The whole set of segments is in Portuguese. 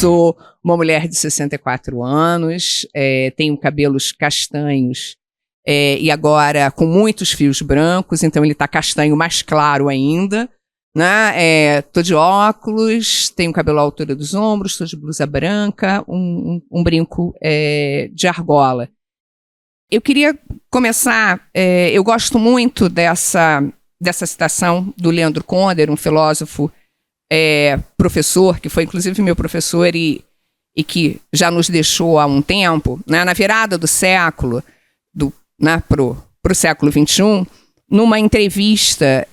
sou uma mulher de 64 anos, tenho cabelos castanhos e agora com muitos fios brancos, então ele está castanho mais claro ainda. Né? Tô de óculos, tenho cabelo à altura dos ombros, estou de blusa branca, um brinco de argola. Eu queria começar, eu gosto muito dessa citação do Leandro Conder, um filósofo professor, que foi inclusive meu professor e que já nos deixou há um tempo, né? Na virada do século, para o século XXI, numa entrevista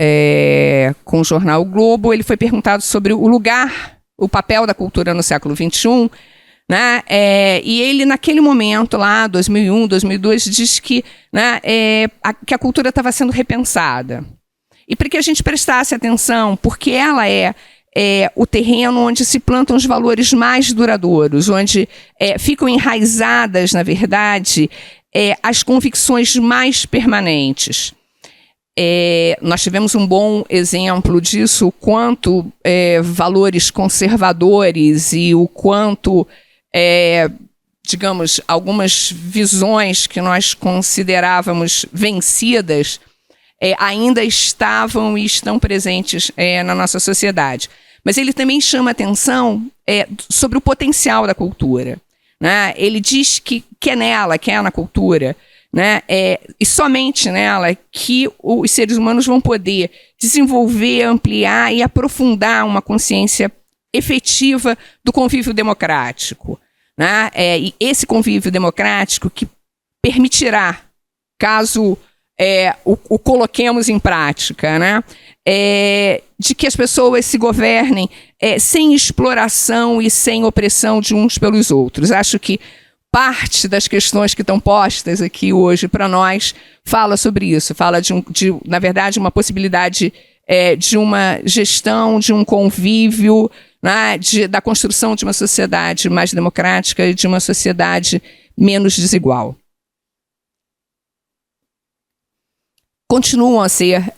com o jornal o Globo, ele foi perguntado sobre o papel da cultura no século XXI, né? E ele, naquele momento, lá, 2001, 2002, diz que, né, que a cultura estava sendo repensada. E para que a gente prestasse atenção, porque ela é o terreno onde se plantam os valores mais duradouros, onde ficam enraizadas, na verdade, as convicções mais permanentes. Nós tivemos um bom exemplo disso, o quanto valores conservadores e o quanto, digamos, algumas visões que nós considerávamos vencidas ainda estavam e estão presentes na nossa sociedade. Mas ele também chama atenção sobre o potencial da cultura. Né? Ele diz que é nela, que é na cultura, né? E somente nela que os seres humanos vão poder desenvolver, ampliar e aprofundar uma consciência efetiva do convívio democrático. Né? E esse convívio democrático que permitirá, caso o coloquemos em prática, né? De que as pessoas se governem sem exploração e sem opressão de uns pelos outros. Acho que parte das questões que estão postas aqui hoje para nós fala sobre isso, fala na verdade, uma possibilidade de uma gestão, de um convívio, né, da construção de uma sociedade mais democrática e de uma sociedade menos desigual. Continuam a ser,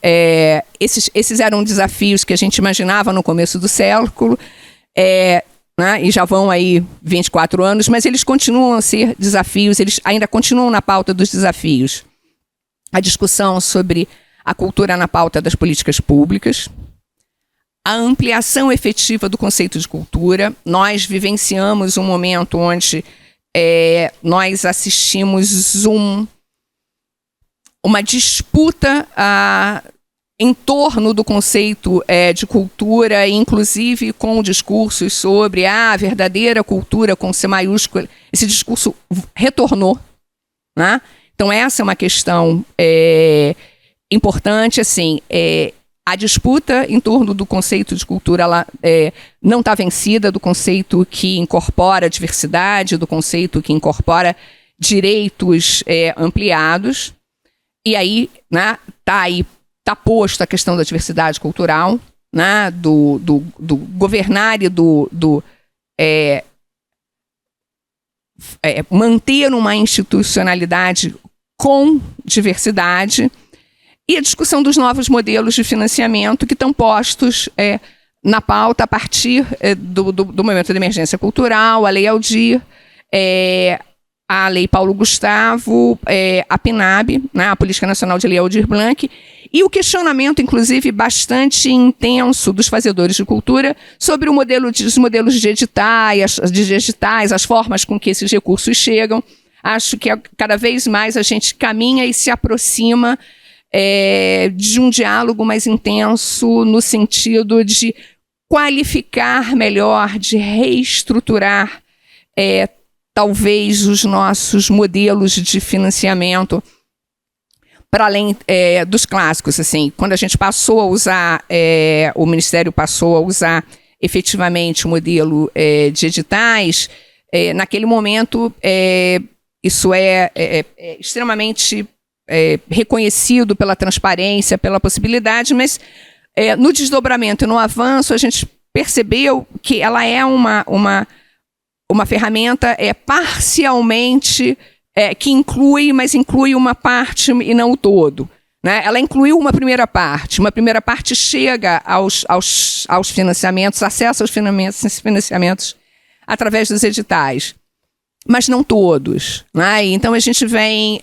esses eram desafios que a gente imaginava no começo do século, né, e já vão aí 24 anos, mas eles continuam a ser desafios, eles ainda continuam na pauta dos desafios. A discussão sobre a cultura na pauta das políticas públicas, a ampliação efetiva do conceito de cultura. Nós vivenciamos um momento onde nós assistimos uma disputa em torno do conceito de cultura, inclusive com discursos sobre a verdadeira cultura com C maiúsculo. Esse discurso retornou. Né? Então, essa é uma questão importante. Assim, a disputa em torno do conceito de cultura ela, não está vencida, do conceito que incorpora diversidade, do conceito que incorpora direitos ampliados. E aí, né, tá posto a questão da diversidade cultural, né, do governar e manter uma institucionalidade com diversidade, e a discussão dos novos modelos de financiamento que estão postos na pauta a partir do momento da emergência cultural, a Lei Aldir, a Lei Paulo Gustavo, a PNAB, né, a Política Nacional de Lei Aldir Blanc, e o questionamento, inclusive, bastante intenso dos fazedores de cultura sobre os modelos de editais, as formas com que esses recursos chegam. Acho que cada vez mais a gente caminha e se aproxima de um diálogo mais intenso no sentido de qualificar melhor, de reestruturar talvez os nossos modelos de financiamento para além dos clássicos. Assim, quando a gente passou a usar, o Ministério passou a usar efetivamente o modelo de editais, naquele momento isso é extremamente reconhecido pela transparência, pela possibilidade, mas no desdobramento e no avanço a gente percebeu que ela é uma ferramenta parcialmente que inclui, mas inclui uma parte e não o todo. Né? Ela incluiu uma primeira parte chega aos financiamentos, acessa aos financiamentos através dos editais, mas não todos, né? Então a gente vem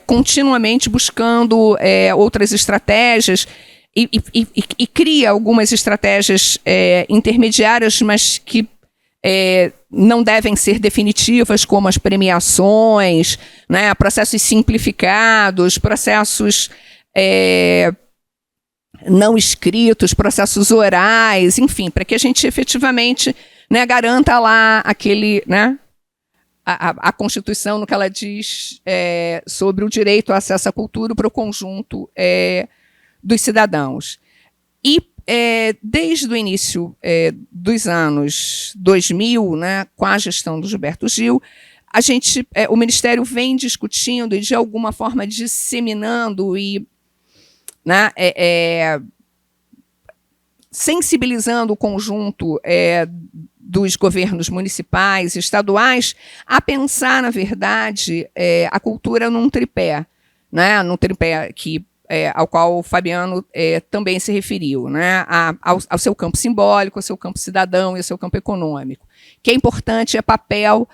continuamente buscando outras estratégias e cria algumas estratégias intermediárias, mas que não devem ser definitivas, como as premiações, né? Processos simplificados, processos não escritos, processos orais, enfim, para que a gente efetivamente, né, garanta lá aquele, né, a Constituição no que ela diz sobre o direito ao acesso à cultura para o conjunto dos cidadãos. E desde o início dos anos 2000, né, com a gestão do Gilberto Gil, o Ministério vem discutindo e, de alguma forma, disseminando e, né, sensibilizando o conjunto dos governos municipais e estaduais a pensar, na verdade, a cultura num tripé, né, num tripé ao qual o Fabiano também se referiu, né, ao seu campo simbólico, ao seu campo cidadão e ao seu campo econômico. Que é importante, papel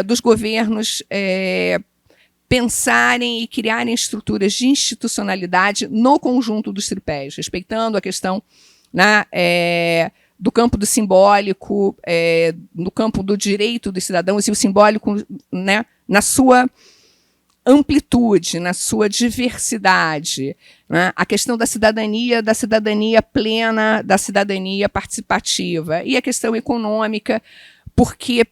dos governos pensarem e criarem estruturas de institucionalidade no conjunto dos tripés, respeitando a questão, né, do campo do simbólico, no campo do direito dos cidadãos, e o simbólico, né, na sua amplitude, na sua diversidade, né, a questão da cidadania plena, da cidadania participativa, e a questão econômica, porque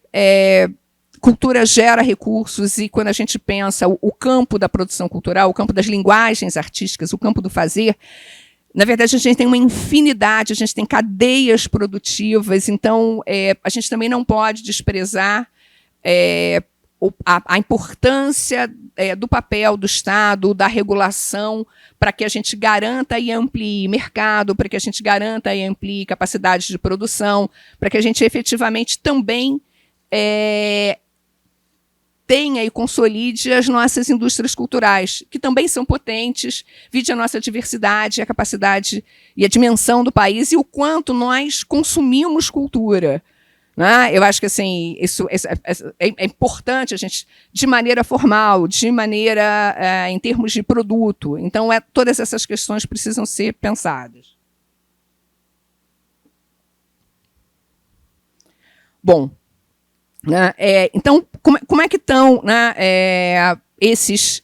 cultura gera recursos, e quando a gente pensa o campo da produção cultural, o campo das linguagens artísticas, o campo do fazer, na verdade, a gente tem uma infinidade, a gente tem cadeias produtivas, então a gente também não pode desprezar a importância do papel do Estado, da regulação, para que a gente garanta e amplie mercado, para que a gente garanta e amplie capacidade de produção, para que a gente efetivamente também tenha e consolide as nossas indústrias culturais, que também são potentes, vide a nossa diversidade, a capacidade e a dimensão do país e o quanto nós consumimos cultura. Né? Eu acho que assim, isso é importante, a gente, de maneira formal, de maneira em termos de produto. Então, todas essas questões precisam ser pensadas. Bom, né, então, como é que estão, né, esses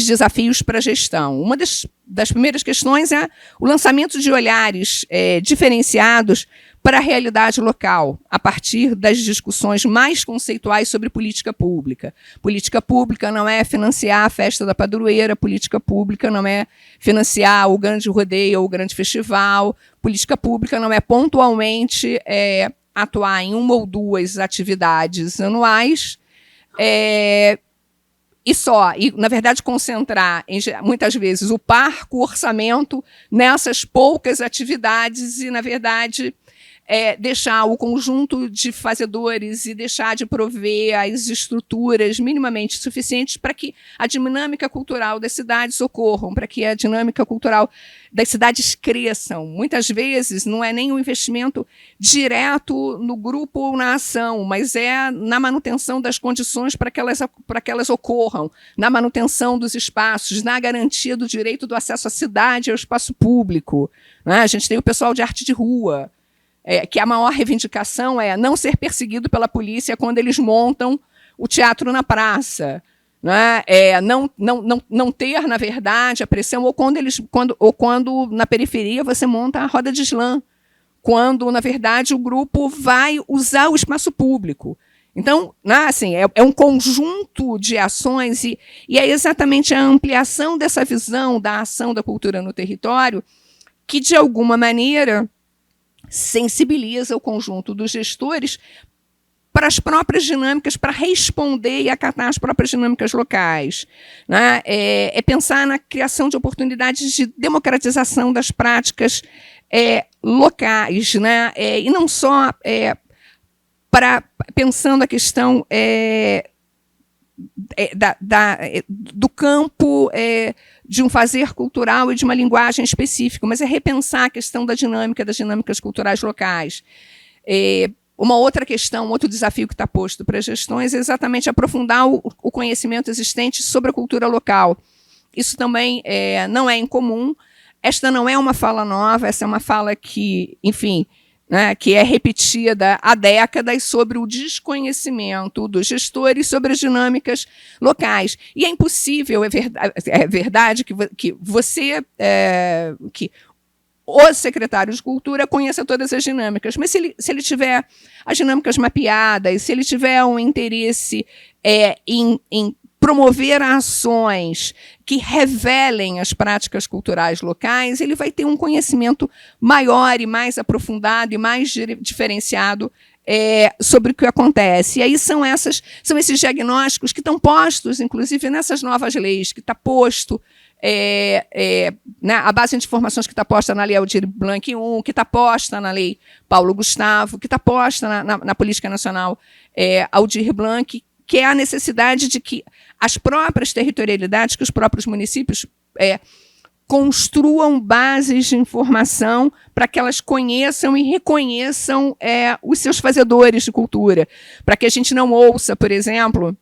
desafios para a gestão? Uma das primeiras questões é o lançamento de olhares diferenciados para a realidade local, a partir das discussões mais conceituais sobre política pública. Política pública não é financiar a festa da padroeira, política pública não é financiar o grande rodeio ou o grande festival, política pública não é pontualmente atuar em uma ou duas atividades anuais e, na verdade, concentrar, muitas vezes, o parco, o orçamento nessas poucas atividades e, na verdade, deixar o conjunto de fazedores e deixar de prover as estruturas minimamente suficientes para que a dinâmica cultural das cidades ocorram, para que a dinâmica cultural das cidades cresçam. Muitas vezes não é nem um investimento direto no grupo ou na ação, mas é na manutenção das condições para que elas ocorram, na manutenção dos espaços, na garantia do direito do acesso à cidade e ao espaço público. Né? A gente tem o pessoal de arte de rua, que a maior reivindicação é não ser perseguido pela polícia quando eles montam o teatro na praça, né? Não ter, na verdade, a pressão, ou quando na periferia você monta a roda de slam, quando, na verdade, o grupo vai usar o espaço público. Então, né, assim, é um conjunto de ações e é exatamente a ampliação dessa visão da ação da cultura no território que, de alguma maneira, sensibiliza o conjunto dos gestores para as próprias dinâmicas, para responder e acatar as próprias dinâmicas locais. Né? Pensar na criação de oportunidades de democratização das práticas locais, né? E não só pensando a questão do campo de um fazer cultural e de uma linguagem específica, mas repensar a questão da dinâmica, das dinâmicas culturais locais. Uma outra questão, outro desafio que está posto para as gestões é exatamente aprofundar o conhecimento existente sobre a cultura local. Isso também não é incomum. Esta não é uma fala nova, essa é uma fala que, enfim, né, que é repetida há décadas sobre o desconhecimento dos gestores sobre as dinâmicas locais. E é impossível, é verdade que o secretário de Cultura conheça todas as dinâmicas, mas se ele tiver as dinâmicas mapeadas, se ele tiver um interesse em promover ações que revelem as práticas culturais locais, ele vai ter um conhecimento maior e mais aprofundado e mais diferenciado sobre o que acontece. E aí são esses diagnósticos que estão postos, inclusive, nessas novas leis, que está posto a base de informações que está posta na Lei Aldir Blanc I, que está posta na Lei Paulo Gustavo, que está posta na Política Nacional Aldir Blanc, que é a necessidade de que as próprias territorialidades, que os próprios municípios construam bases de informação para que elas conheçam e reconheçam os seus fazedores de cultura, para que a gente não ouça, por exemplo,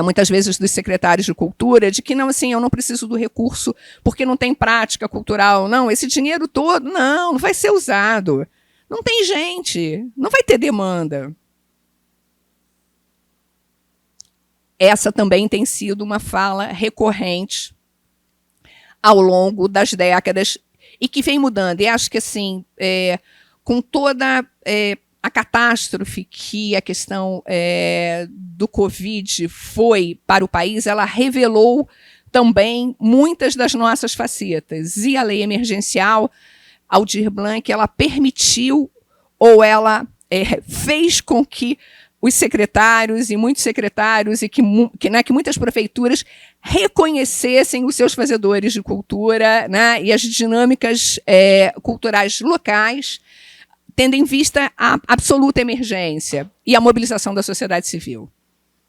muitas vezes dos secretários de cultura, de que não, assim, eu não preciso do recurso porque não tem prática cultural. Não, esse dinheiro todo não vai ser usado. Não tem gente, não vai ter demanda. Essa também tem sido uma fala recorrente ao longo das décadas e que vem mudando. E acho que, assim, com toda a catástrofe que a questão do Covid foi para o país, ela revelou também muitas das nossas facetas. E a lei emergencial, Aldir Blanc, ela permitiu ou ela fez com que os secretários e muitos secretários e que muitas prefeituras reconhecessem os seus fazedores de cultura, né, e as dinâmicas culturais locais, tendo em vista a absoluta emergência e a mobilização da sociedade civil.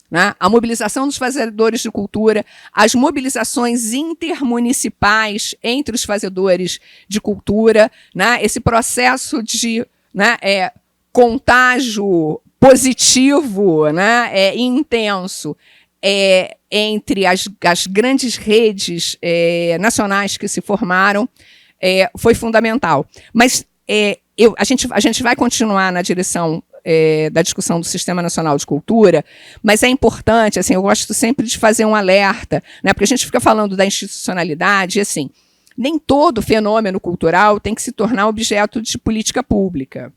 Né? A mobilização dos fazedores de cultura, as mobilizações intermunicipais entre os fazedores de cultura, né? Esse processo de contágio positivo, né, intenso, entre as grandes redes nacionais que se formaram, foi fundamental. Mas a gente vai continuar na direção da discussão do Sistema Nacional de Cultura, mas é importante, assim, eu gosto sempre de fazer um alerta, né, porque a gente fica falando da institucionalidade, e, assim, nem todo fenômeno cultural tem que se tornar objeto de política pública.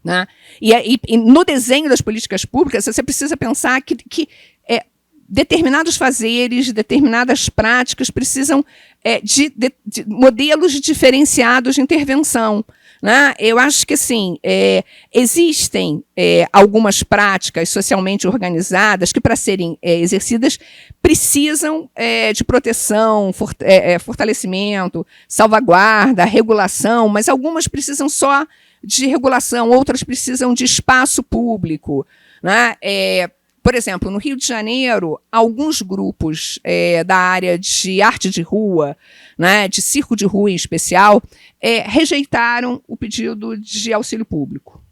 Né? E no desenho das políticas públicas, você precisa pensar que determinados fazeres, determinadas práticas precisam de modelos diferenciados de intervenção. Né? Eu acho que, assim, existem algumas práticas socialmente organizadas que, para serem exercidas, precisam de proteção, fortalecimento, salvaguarda, regulação, mas algumas precisam só de regulação, outras precisam de espaço público. Né? Por exemplo, no Rio de Janeiro, alguns grupos da área de arte de rua, né, de circo de rua em especial, rejeitaram o pedido de auxílio público.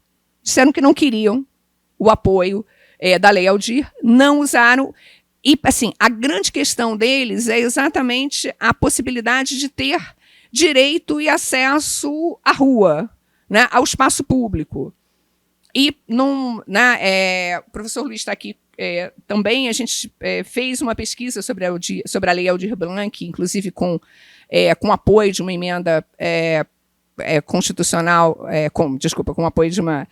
Disseram que não queriam o apoio da Lei Aldir, não usaram. E, assim, a grande questão deles é exatamente a possibilidade de ter direito e acesso à rua, né, ao espaço público. E o professor Luiz está aqui também, a gente fez uma pesquisa sobre a Lei Aldir Blanc, inclusive com apoio de uma emenda constitucional, com apoio de uma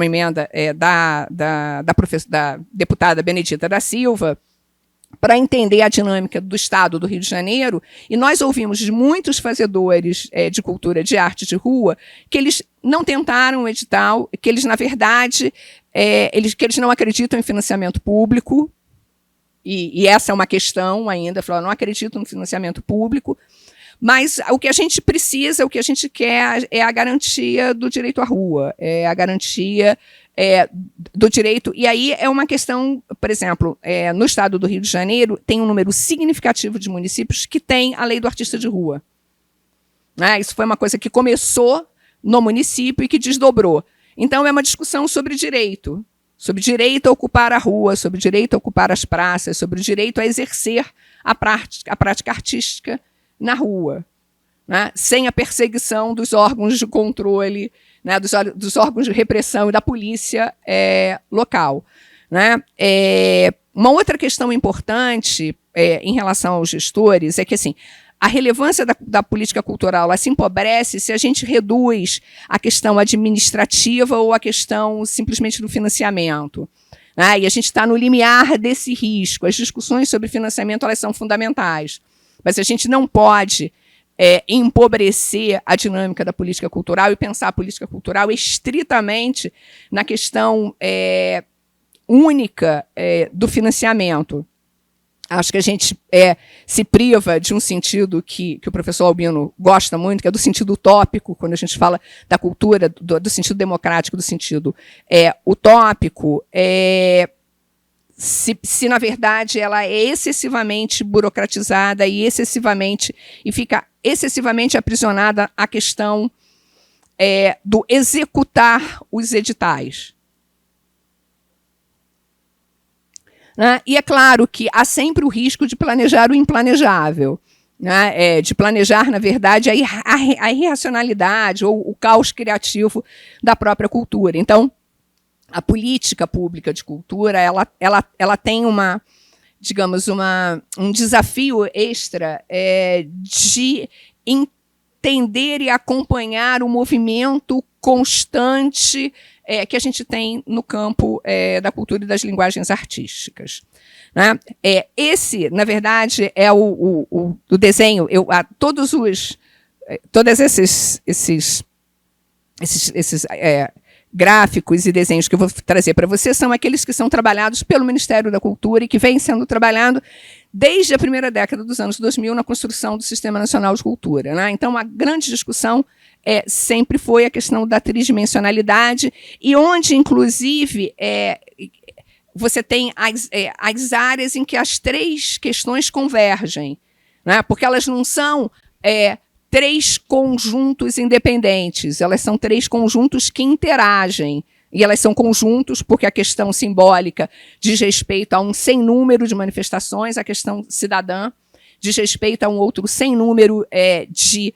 emenda da deputada Benedita da Silva, para entender a dinâmica do Estado do Rio de Janeiro, e nós ouvimos de muitos fazedores de cultura, de arte de rua, que eles não tentaram o edital, que eles, na verdade, que eles não acreditam em financiamento público, e essa é uma questão ainda, falaram, não acreditam no financiamento público, mas o que a gente precisa, o que a gente quer é a garantia do direito à rua, a garantia do direito. E aí é uma questão, por exemplo, no estado do Rio de Janeiro, tem um número significativo de municípios que tem a lei do artista de rua. Né? Isso foi uma coisa que começou no município e que desdobrou. Então, é uma discussão sobre direito a ocupar a rua, sobre direito a ocupar as praças, sobre o direito a exercer a prática artística na rua, né, sem a perseguição dos órgãos de controle, né, dos órgãos de repressão e da polícia local. Né. Uma outra questão importante em relação aos gestores é que, assim, a relevância da política cultural ela se empobrece se a gente reduz a questão administrativa ou a questão simplesmente do financiamento. Né? E a gente está no limiar desse risco. As discussões sobre financiamento elas são fundamentais, mas a gente não pode empobrecer a dinâmica da política cultural e pensar a política cultural estritamente na questão única do financiamento. Acho que a gente se priva de um sentido que o professor Albino gosta muito, que é do sentido utópico, quando a gente fala da cultura, do sentido democrático, do sentido utópico, se, na verdade, ela é excessivamente burocratizada e fica excessivamente aprisionada à questão do executar os editais. Né? E é claro que há sempre o risco de planejar o implanejável, né? De planejar, na verdade, a irracionalidade ou o caos criativo da própria cultura. Então, a política pública de cultura ela tem um desafio extra de entender e acompanhar o movimento constante que a gente tem no campo da cultura e das linguagens artísticas. Né? Esse, na verdade, é o desenho. Todos esses gráficos e desenhos que eu vou trazer para você são aqueles que são trabalhados pelo Ministério da Cultura e que vêm sendo trabalhado desde a primeira década dos anos 2000 na construção do Sistema Nacional de Cultura. Né? Então, a grande discussão sempre foi a questão da tridimensionalidade e onde, inclusive, você tem as áreas em que as três questões convergem, né? Porque elas não são três conjuntos independentes, elas são três conjuntos que interagem. E elas são conjuntos porque a questão simbólica diz respeito a um sem número de manifestações, a questão cidadã diz respeito a um outro sem número de,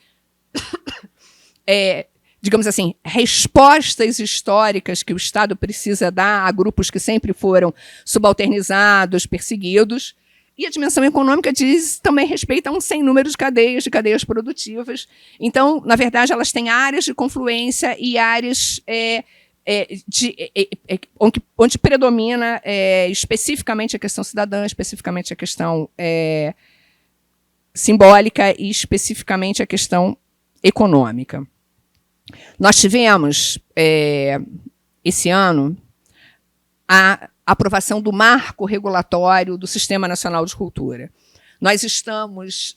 digamos assim, respostas históricas que o Estado precisa dar a grupos que sempre foram subalternizados, perseguidos. E a dimensão econômica diz também respeito a um sem número de cadeias produtivas. Então, na verdade, elas têm áreas de confluência e áreas onde predomina especificamente a questão cidadã, especificamente a questão simbólica e especificamente a questão econômica. Nós tivemos, esse ano, a aprovação do marco regulatório do Sistema Nacional de Cultura. Nós estamos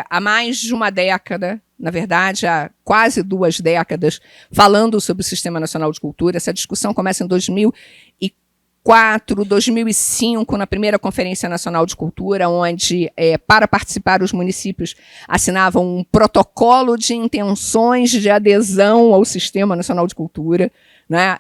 há mais de uma década, na verdade, há quase 2 décadas, falando sobre o Sistema Nacional de Cultura. Essa discussão começa em 2004, 2005, na primeira Conferência Nacional de Cultura, onde, para participar, os municípios assinavam um protocolo de intenções de adesão ao Sistema Nacional de Cultura, né?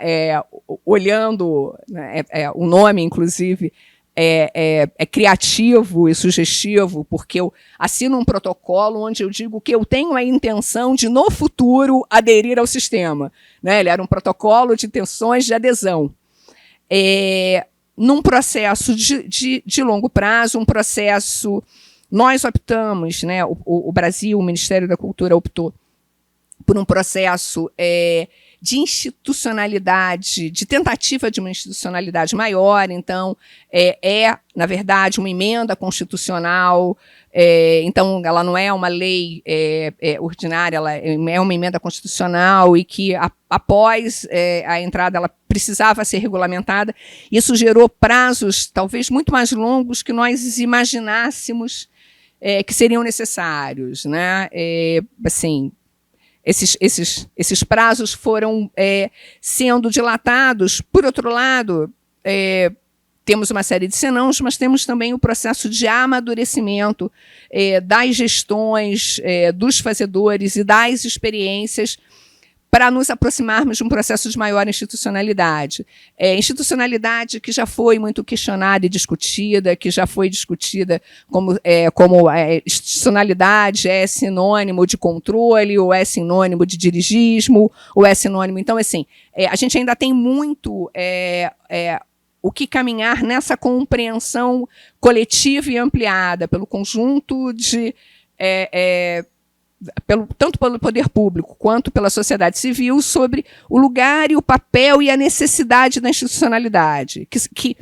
Olhando, né, o nome, inclusive, é criativo e sugestivo, porque eu assino um protocolo onde eu digo que eu tenho a intenção de, no futuro, aderir ao sistema. Né? Ele era um protocolo de intenções de adesão. Num processo de longo prazo, um processo... Nós optamos, né, o Brasil, o Ministério da Cultura optou por um processo de institucionalidade, de tentativa de uma institucionalidade maior. Então, na verdade, uma emenda constitucional. Então, ela não é uma lei ordinária, ela é uma emenda constitucional e que, após a entrada, ela precisava ser regulamentada. Isso gerou prazos, talvez, muito mais longos que nós imaginássemos que seriam necessários. Né? Assim, esses prazos foram sendo dilatados. Por outro lado, temos uma série de senãos, mas temos também o processo de amadurecimento das gestões, dos fazedores e das experiências para nos aproximarmos de um processo de maior institucionalidade. Institucionalidade que já foi muito questionada e discutida, que já foi discutida como institucionalidade é sinônimo de controle, ou é sinônimo de dirigismo, ou é sinônimo... Então, assim, a gente ainda tem muito o que caminhar nessa compreensão coletiva e ampliada pelo conjunto de... tanto pelo poder público quanto pela sociedade civil, sobre o lugar e o papel e a necessidade da institucionalidade, que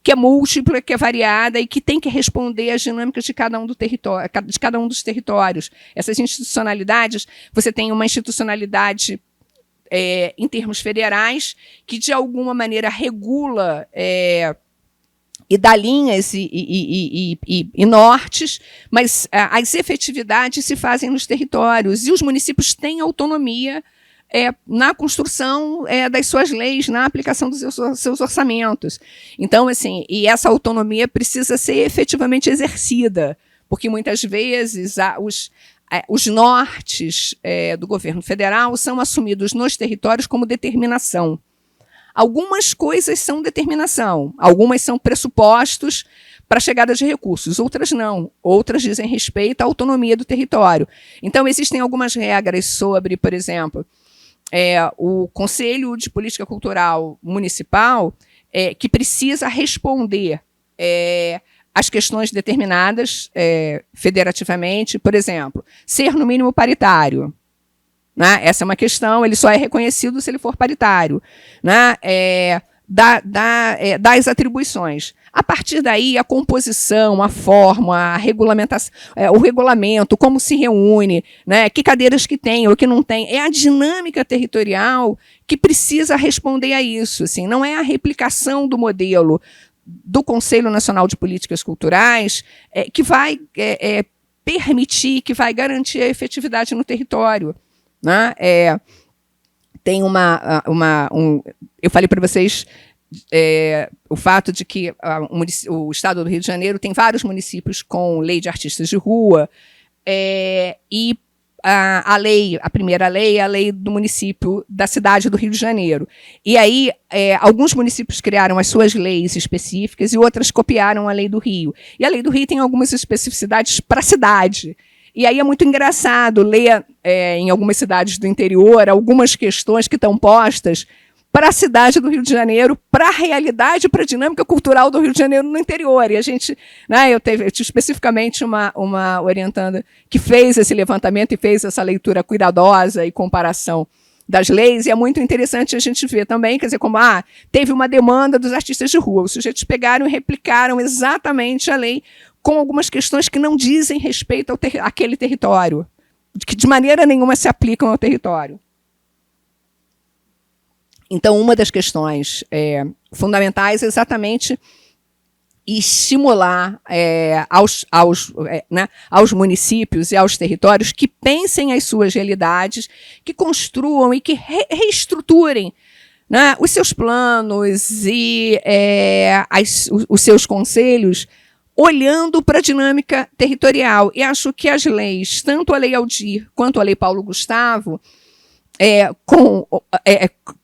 é múltipla, que é variada e que tem que responder às dinâmicas de cada um dos territórios. Essas institucionalidades, você tem uma institucionalidade em termos federais, que de alguma maneira regula e dá linhas e nortes, mas as efetividades se fazem nos territórios, e os municípios têm autonomia na construção das suas leis, na aplicação dos seus orçamentos. Então, assim, e essa autonomia precisa ser efetivamente exercida, porque muitas vezes os nortes do governo federal são assumidos nos territórios como determinação. Algumas coisas são determinação, algumas são pressupostos para a chegada de recursos, outras não. Outras dizem respeito à autonomia do território. Então, existem algumas regras sobre, por exemplo, o Conselho de Política Cultural Municipal, que precisa responder às questões determinadas federativamente, por exemplo, ser no mínimo paritário. Né? Essa é uma questão, ele só é reconhecido se ele for paritário. Né? Das atribuições. A partir daí, a composição, a forma, a regulamentação, o regulamento, como se reúne, né? Que cadeiras que tem ou que não tem, é a dinâmica territorial que precisa responder a isso. Assim, não é a replicação do modelo do Conselho Nacional de Políticas Culturais que vai permitir, que vai garantir a efetividade no território. Né? Tem eu falei para vocês o fato de que o Estado do Rio de Janeiro tem vários municípios com lei de artistas de rua, e a primeira lei é a lei do município da cidade do Rio de Janeiro. E aí, alguns municípios criaram as suas leis específicas e outras copiaram a lei do Rio. E a lei do Rio tem algumas especificidades para a cidade. E aí é muito engraçado ler, em algumas cidades do interior, algumas questões que estão postas para a cidade do Rio de Janeiro, para a realidade, para a dinâmica cultural do Rio de Janeiro no interior. E a gente, né, eu tive especificamente uma orientanda que fez esse levantamento e fez essa leitura cuidadosa e comparação das leis, e é muito interessante a gente ver também, quer dizer, como teve uma demanda dos artistas de rua, os sujeitos pegaram e replicaram exatamente a lei, com algumas questões que não dizem respeito àquele território, que de maneira nenhuma se aplicam ao território. Então, uma das questões fundamentais é exatamente estimular aos municípios e aos territórios que pensem as suas realidades, que construam e que reestruturem, né, os seus planos e os seus conselhos, olhando para a dinâmica territorial. E acho que as leis, tanto a Lei Aldir quanto a Lei Paulo Gustavo,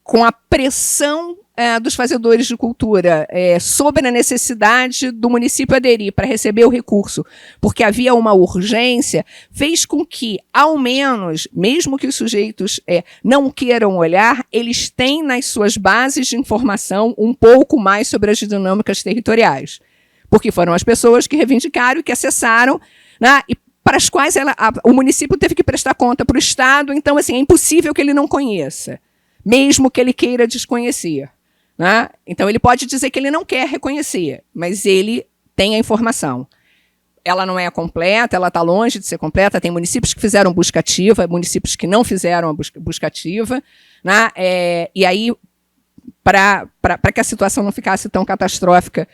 com a pressão dos fazedores de cultura sobre a necessidade do município aderir para receber o recurso, porque havia uma urgência, fez com que, ao menos, mesmo que os sujeitos não queiram olhar, eles têm nas suas bases de informação um pouco mais sobre as dinâmicas territoriais. Porque foram as pessoas que reivindicaram e que acessaram, né, e para as quais o município teve que prestar conta para o Estado. Então, assim, é impossível que ele não conheça, mesmo que ele queira desconhecer. Né? Então, ele pode dizer que ele não quer reconhecer, mas ele tem a informação. Ela não é completa, ela está longe de ser completa. Tem municípios que fizeram busca ativa, municípios que não fizeram a busca ativa. Né? E aí, para que a situação não ficasse tão catastrófica,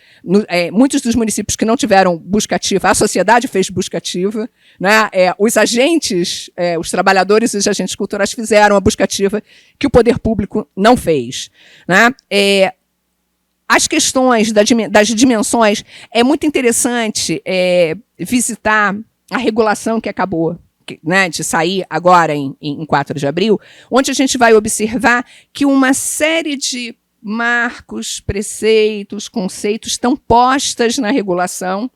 muitos dos municípios que não tiveram busca ativa, a sociedade fez busca ativa, né? Os agentes, os trabalhadores e os agentes culturais fizeram a busca ativa que o poder público não fez. Né? As questões das dimensões, é muito interessante visitar a regulação que acabou, né, de sair agora em 4 de abril, onde a gente vai observar que uma série de marcos, preceitos, conceitos estão postas na regulação,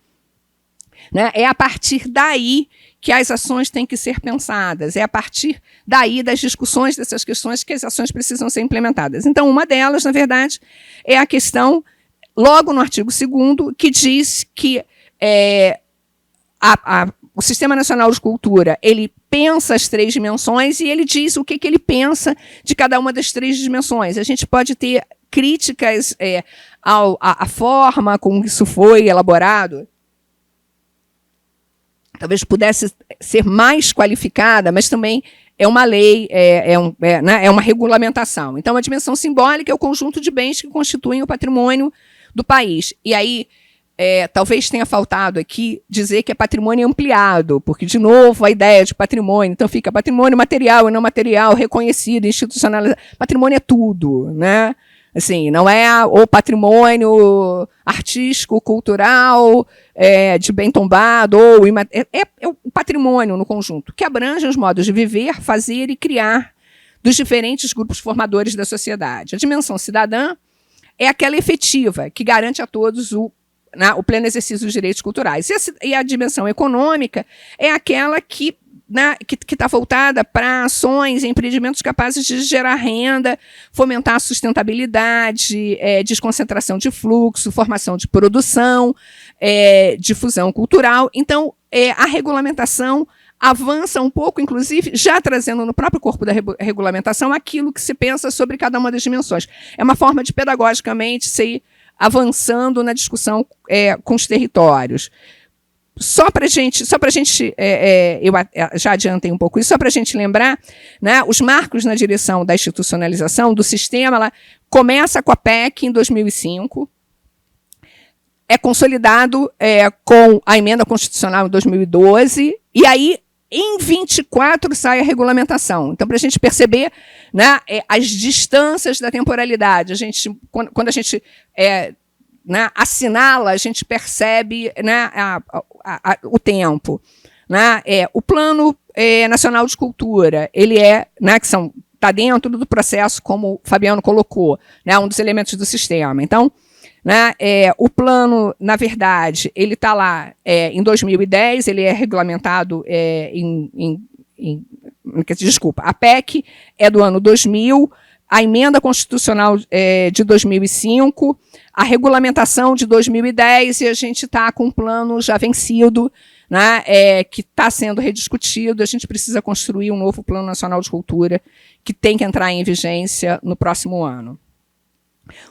né? É a partir daí que as ações têm que ser pensadas, é a partir daí das discussões dessas questões que as ações precisam ser implementadas. Então, uma delas, na verdade, é a questão, logo no artigo 2º, que diz que o Sistema Nacional de Cultura, ele pensa as 3 dimensões e ele diz o que ele pensa de cada uma das 3 dimensões. A gente pode ter críticas à forma como isso foi elaborado, talvez pudesse ser mais qualificada, mas também é uma lei, né, é uma regulamentação. Então, a dimensão simbólica é o conjunto de bens que constituem o patrimônio do país. E aí, talvez tenha faltado aqui dizer que é patrimônio ampliado, porque, de novo, a ideia de patrimônio, então fica patrimônio material e não material, reconhecido, institucionalizado. Patrimônio é tudo, né? Assim, não é o patrimônio artístico, cultural, de bem tombado, ou é o patrimônio no conjunto, que abrange os modos de viver, fazer e criar dos diferentes grupos formadores da sociedade. A dimensão cidadã é aquela efetiva, que garante a todos o pleno exercício dos direitos culturais. E a dimensão econômica é aquela que está voltada para ações e empreendimentos capazes de gerar renda, fomentar a sustentabilidade, desconcentração de fluxo, formação de produção, difusão cultural. Então, a regulamentação avança um pouco, inclusive, já trazendo no próprio corpo da regulamentação aquilo que se pensa sobre cada uma das dimensões. É uma forma de, pedagogicamente, se avançando na discussão com os territórios. Só para a gente, eu já adiantei um pouco isso, só para a gente lembrar, né, os marcos na direção da institucionalização do sistema, ela começa com a PEC em 2005, é consolidado com a emenda constitucional em 2012, e aí, em 24, sai a regulamentação. Então, para a gente perceber, né, as distâncias da temporalidade, quando a gente né, assinala, a gente percebe, né, o tempo. Né? O Plano Nacional de Cultura, ele né, que está dentro do processo, como o Fabiano colocou, né, um dos elementos do sistema. Então, né, o plano, na verdade, ele está lá em 2010, ele é regulamentado desculpa, a PEC é do ano 2000, a emenda constitucional de 2005, a regulamentação de 2010, e a gente está com um plano já vencido, né, que está sendo rediscutido. A gente precisa construir um novo Plano Nacional de Cultura que tem que entrar em vigência no próximo ano.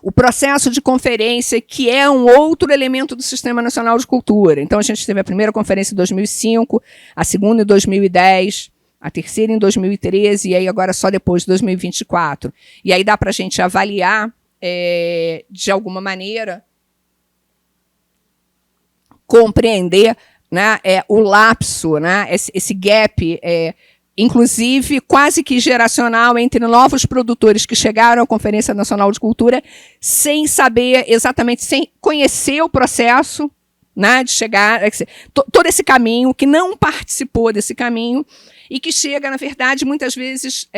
O processo de conferência, que é um outro elemento do Sistema Nacional de Cultura. Então, a gente teve a primeira conferência em 2005, a segunda em 2010, a terceira em 2013, e aí agora só depois de 2024. E aí dá para a gente avaliar, de alguma maneira, compreender, né, o lapso, né, esse gap, inclusive quase que geracional, entre novos produtores que chegaram à Conferência Nacional de Cultura sem saber exatamente, sem conhecer o processo, né, de chegar, todo esse caminho, que não participou desse caminho, e que chega, na verdade, muitas vezes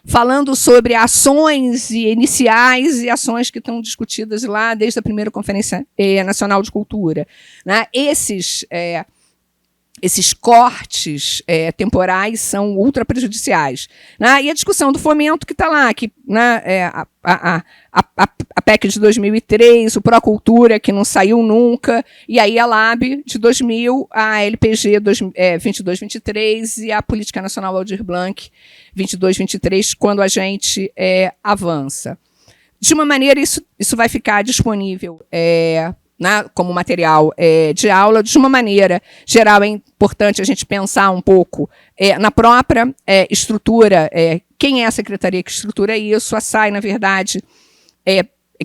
falando sobre ações iniciais e ações que estão discutidas lá desde a primeira Conferência Nacional de Cultura. Né? Esses cortes temporais são ultra prejudiciais. Né? E a discussão do fomento que está lá, que, né, a PEC de 2003, o Procultura, que não saiu nunca, e aí a LAB de 2000, a LPG 22-23 e a Política Nacional Aldir Blanc 22-23, quando a gente avança. De uma maneira, isso vai ficar disponível né, como material de aula. De uma maneira geral, é importante a gente pensar um pouco na própria estrutura, quem é a secretaria que estrutura isso. A SAI, na verdade,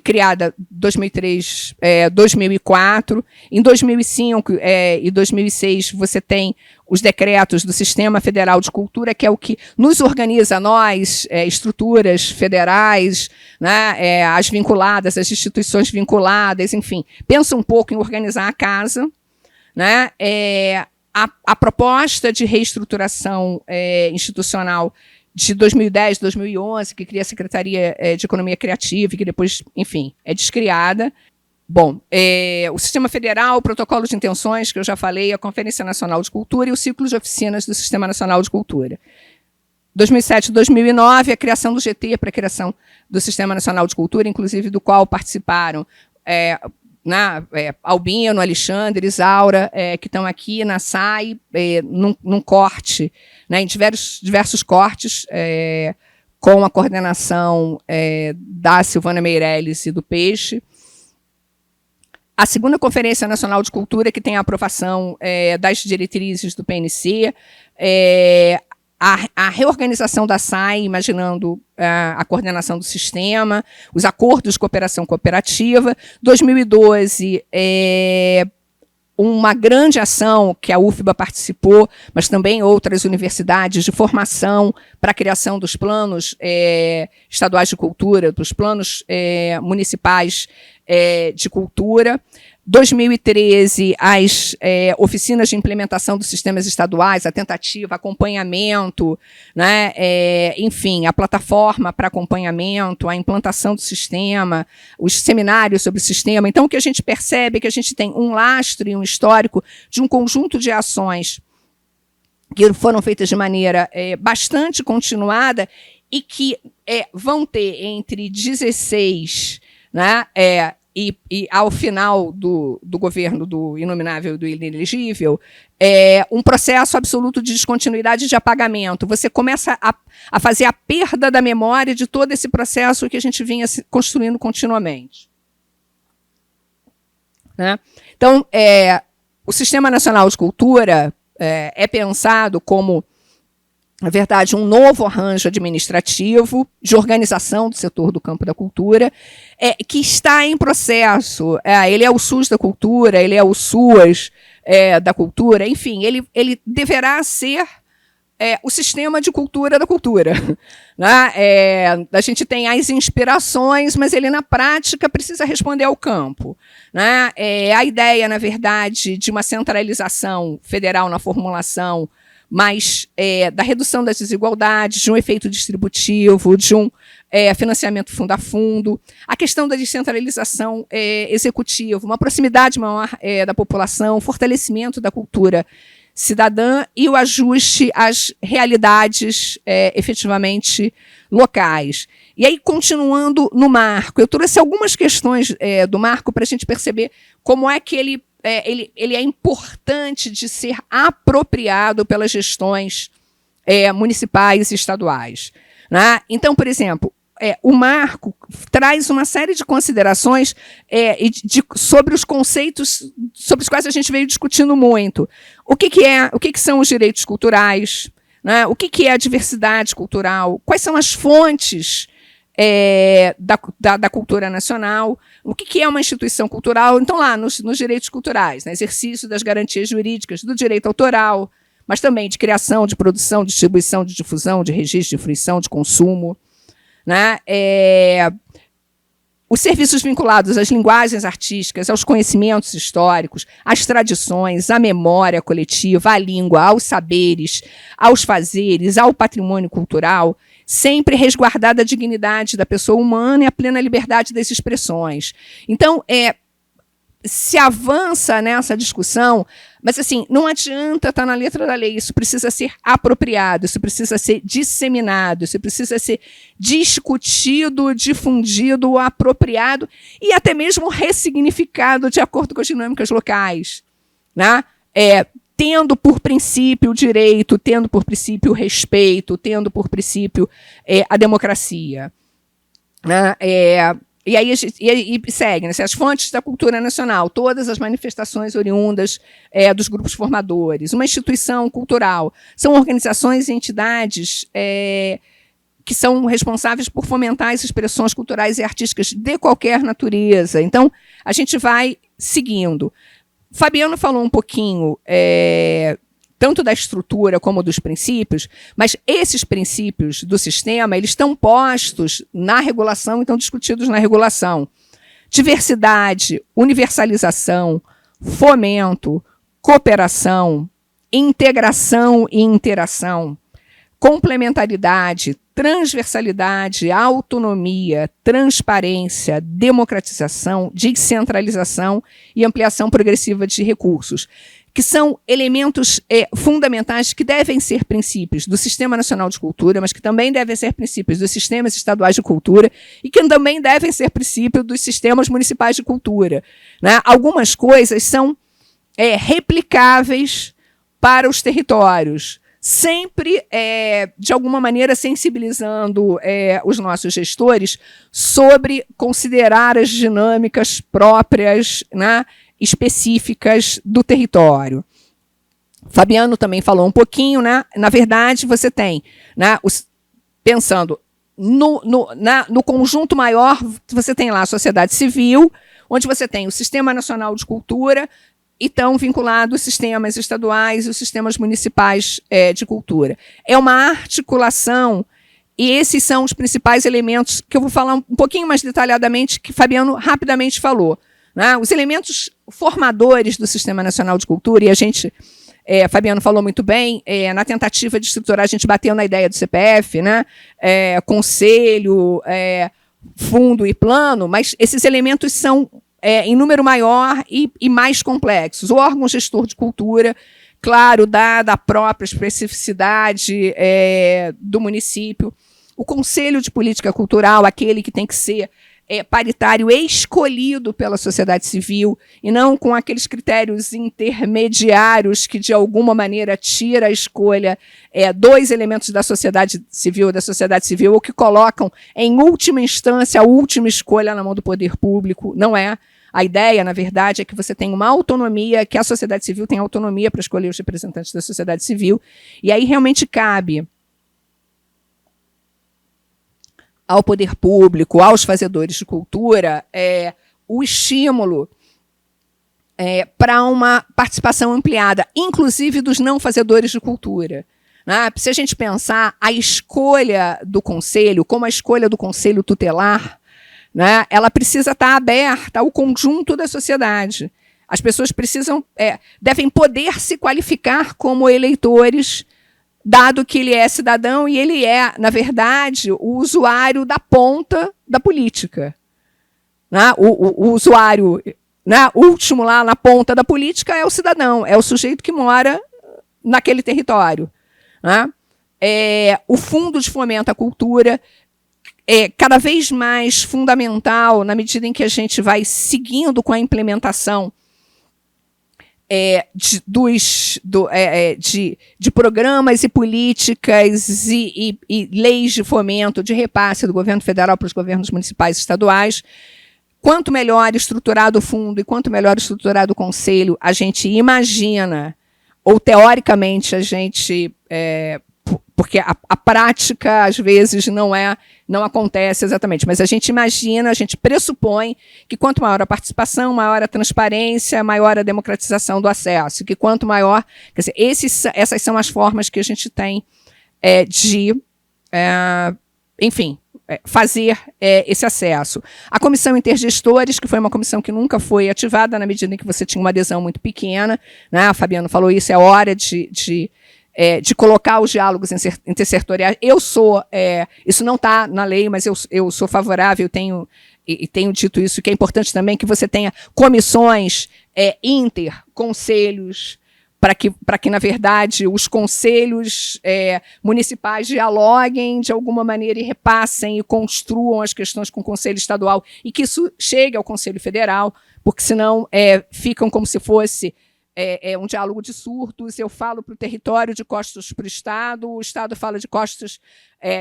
criada em 2003, 2004. Em 2005 e 2006, você tem os decretos do Sistema Federal de Cultura, que é o que nos organiza, nós, estruturas federais, né, as vinculadas, as instituições vinculadas, enfim. Pensa um pouco em organizar a casa. Né, a proposta de reestruturação institucional de 2010, 2011, que cria a Secretaria de Economia Criativa, e que depois, enfim, é descriada. Bom, o Sistema Federal, o Protocolo de Intenções, que eu já falei, a Conferência Nacional de Cultura e o Ciclo de Oficinas do Sistema Nacional de Cultura. 2007 e 2009, a criação do GT para a criação do Sistema Nacional de Cultura, inclusive do qual participaram Albino, Alexandre, Isaura, que estão aqui na SAI, num corte, em diversos cortes, com a coordenação da Silvana Meirelles e do Peixe. A segunda Conferência Nacional de Cultura, que tem a aprovação das diretrizes do PNC, a reorganização da SAI, imaginando a coordenação do sistema, os acordos de cooperação cooperativa. 2012, uma grande ação que a UFBA participou, mas também outras universidades de formação para a criação dos planos estaduais de cultura, dos planos municipais de cultura. 2013, as oficinas de implementação dos sistemas estaduais, a tentativa, acompanhamento, enfim, a plataforma para acompanhamento, a implantação do sistema, os seminários sobre o sistema. Então, o que a gente percebe é que a gente tem um lastro e um histórico de um conjunto de ações que foram feitas de maneira bastante continuada e que vão ter entre 16, e ao final do governo do inominável e do inelegível, um processo absoluto de descontinuidade e de apagamento. Você começa a fazer a perda da memória de todo esse processo que a gente vinha construindo continuamente. Então, o Sistema Nacional de Cultura é pensado como, na verdade, um novo arranjo administrativo de organização do setor do campo da cultura, que está em processo. Ele é o SUS da cultura, ele é o SUAS da cultura, enfim, ele deverá ser o sistema de cultura da cultura. A gente tem as inspirações, mas ele, na prática, precisa responder ao campo. A ideia, na verdade, de uma centralização federal na formulação, mas da redução das desigualdades, de um efeito distributivo, de um financiamento fundo a fundo, a questão da descentralização executiva, uma proximidade maior da população, o fortalecimento da cultura cidadã e o ajuste às realidades efetivamente locais. E aí, continuando no marco, eu trouxe algumas questões do marco para a gente perceber como é que ele é importante de ser apropriado pelas gestões municipais e estaduais. Então, por exemplo, o marco traz uma série de considerações sobre os conceitos sobre os quais a gente veio discutindo muito. O que são os direitos culturais? O que é a diversidade cultural? Quais são as fontes da cultura nacional? O que é uma instituição cultural? Então, lá, nos direitos culturais, exercício das garantias jurídicas do direito autoral, mas também de criação, de produção, distribuição, de difusão, de registro, de fruição, de consumo. Os serviços vinculados às linguagens artísticas, aos conhecimentos históricos, às tradições, à memória coletiva, à língua, aos saberes, aos fazeres, ao patrimônio cultural, sempre resguardada a dignidade da pessoa humana e a plena liberdade das expressões. Então, se avança nessa discussão, mas assim, não adianta estar na letra da lei, isso precisa ser apropriado, isso precisa ser disseminado, isso precisa ser discutido, difundido, apropriado e até mesmo ressignificado de acordo com as dinâmicas locais. Tendo por princípio o direito, tendo por princípio o respeito, tendo por princípio a democracia. E aí segue, as fontes da cultura nacional, todas as manifestações oriundas dos grupos formadores, uma instituição cultural, são organizações e entidades que são responsáveis por fomentar as expressões culturais e artísticas de qualquer natureza. Então, a gente vai seguindo. Fabiano falou um pouquinho tanto da estrutura como dos princípios, mas esses princípios do sistema eles estão postos na regulação e estão discutidos na regulação. Diversidade, universalização, fomento, cooperação, integração e interação, complementaridade, transversalidade, autonomia, transparência, democratização, descentralização e ampliação progressiva de recursos, que são elementos fundamentais que devem ser princípios do Sistema Nacional de Cultura, mas que também devem ser princípios dos sistemas estaduais de cultura e que também devem ser princípios dos sistemas municipais de cultura, né? Algumas coisas são replicáveis para os territórios, sempre, de alguma maneira, sensibilizando os nossos gestores sobre considerar as dinâmicas próprias, né, específicas do território. Fabiano também falou um pouquinho, né? Na verdade, você tem, né, pensando no conjunto maior, você tem lá a sociedade civil, onde você tem o Sistema Nacional de Cultura, e estão vinculados os sistemas estaduais e os sistemas municipais de cultura. É uma articulação, e esses são os principais elementos que eu vou falar um pouquinho mais detalhadamente, que Fabiano rapidamente falou, né? Os elementos formadores do Sistema Nacional de Cultura, e a gente, Fabiano falou muito bem, na tentativa de estruturar, a gente bateu na ideia do CPF, né? Conselho, fundo e plano, mas esses elementos são em número maior e mais complexos. O órgão gestor de cultura, claro, dada a própria especificidade do município. O Conselho de Política Cultural, aquele que tem que ser paritário escolhido pela sociedade civil, e não com aqueles critérios intermediários que, de alguma maneira, tira a escolha dois elementos da sociedade civil, ou que colocam, em última instância, a última escolha na mão do poder público. Não é. A ideia, na verdade, é que você tem uma autonomia, que a sociedade civil tem autonomia para escolher os representantes da sociedade civil, e aí realmente cabe ao poder público, aos fazedores de cultura, o estímulo para uma participação ampliada, inclusive dos não fazedores de cultura. Né? Se a gente pensar a escolha do conselho, como a escolha do conselho tutelar, né, ela precisa estar aberta ao conjunto da sociedade. As pessoas devem poder se qualificar como eleitores, dado que ele é cidadão e ele é, na verdade, o usuário da ponta da política. Né? O usuário, né, último lá na ponta da política é o cidadão, é o sujeito que mora naquele território. Né? O Fundo de Fomento à Cultura é cada vez mais fundamental na medida em que a gente vai seguindo com a implementação de programas e políticas e leis de fomento, de repasse do governo federal para os governos municipais e estaduais. Quanto melhor estruturado o fundo e quanto melhor estruturado o conselho, a gente imagina, ou teoricamente a gente... porque a prática, às vezes, não acontece exatamente, mas a gente imagina, a gente pressupõe que quanto maior a participação, maior a transparência, maior a democratização do acesso, que quanto maior... Quer dizer, essas são as formas que a gente tem de, enfim, fazer esse acesso. A comissão intergestores, que foi uma comissão que nunca foi ativada na medida em que você tinha uma adesão muito pequena, né? A Fabiano falou isso, é hora de colocar os diálogos intersetoriais. Isso não está na lei, mas eu sou favorável, tenho dito isso, que é importante também que você tenha comissões conselhos, para que, na verdade, os conselhos municipais dialoguem de alguma maneira e repassem e construam as questões com o Conselho Estadual e que isso chegue ao Conselho Federal, porque senão ficam como se fosse um diálogo de surtos. Eu falo para o território de costas para o Estado fala de costas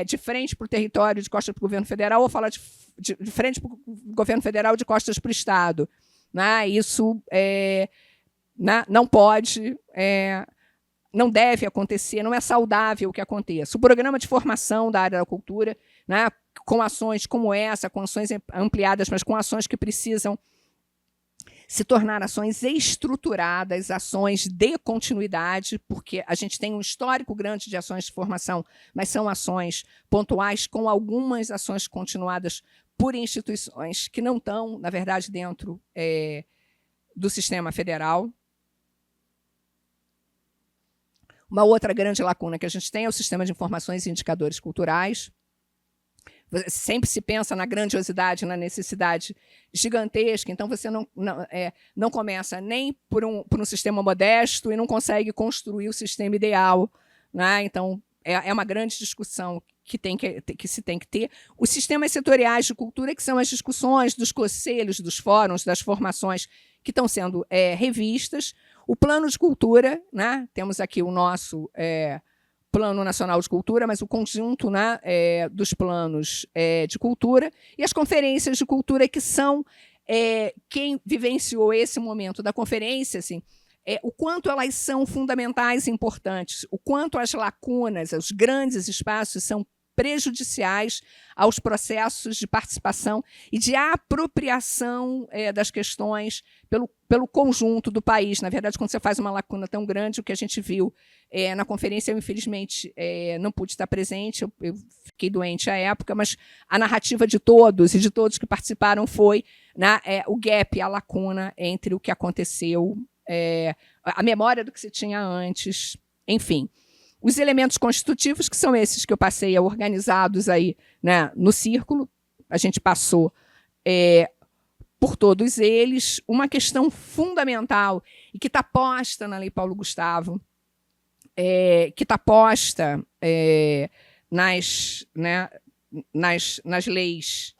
de frente para o território, de costas para o governo federal, ou fala de frente para o governo federal, de costas para o Estado. Né? Isso não pode, não deve acontecer, não é saudável que aconteça. O programa de formação da área da cultura, né, com ações como essa, com ações ampliadas, mas com ações que precisam se tornar ações estruturadas, ações de continuidade, porque a gente tem um histórico grande de ações de formação, mas são ações pontuais, com algumas ações continuadas por instituições que não estão, na verdade, dentro do sistema federal. Uma outra grande lacuna que a gente tem é o sistema de informações e indicadores culturais. Sempre se pensa na grandiosidade, na necessidade gigantesca, então você não começa nem por um sistema modesto e não consegue construir o sistema ideal, né? Então, é uma grande discussão que se tem que ter. Os sistemas setoriais de cultura, que são as discussões dos conselhos, dos fóruns, das formações que estão sendo revistas. O plano de cultura, né? Temos aqui o nosso Plano Nacional de Cultura, mas o conjunto, né, dos planos de cultura, e as conferências de cultura, que são quem vivenciou esse momento da conferência, assim, o quanto elas são fundamentais e importantes, o quanto as lacunas, os grandes espaços são prejudiciais aos processos de participação e de apropriação das questões pelo conjunto do país. Na verdade, quando você faz uma lacuna tão grande, o que a gente viu na conferência, eu, infelizmente, não pude estar presente, eu fiquei doente à época, mas a narrativa de todos e de todos que participaram foi, né, o gap, a lacuna entre o que aconteceu, a memória do que se tinha antes, enfim. Os elementos constitutivos, que são esses que eu passei organizados aí, né, no círculo, a gente passou por todos eles. Uma questão fundamental e que está posta na Lei Paulo Gustavo, que está posta nas leis,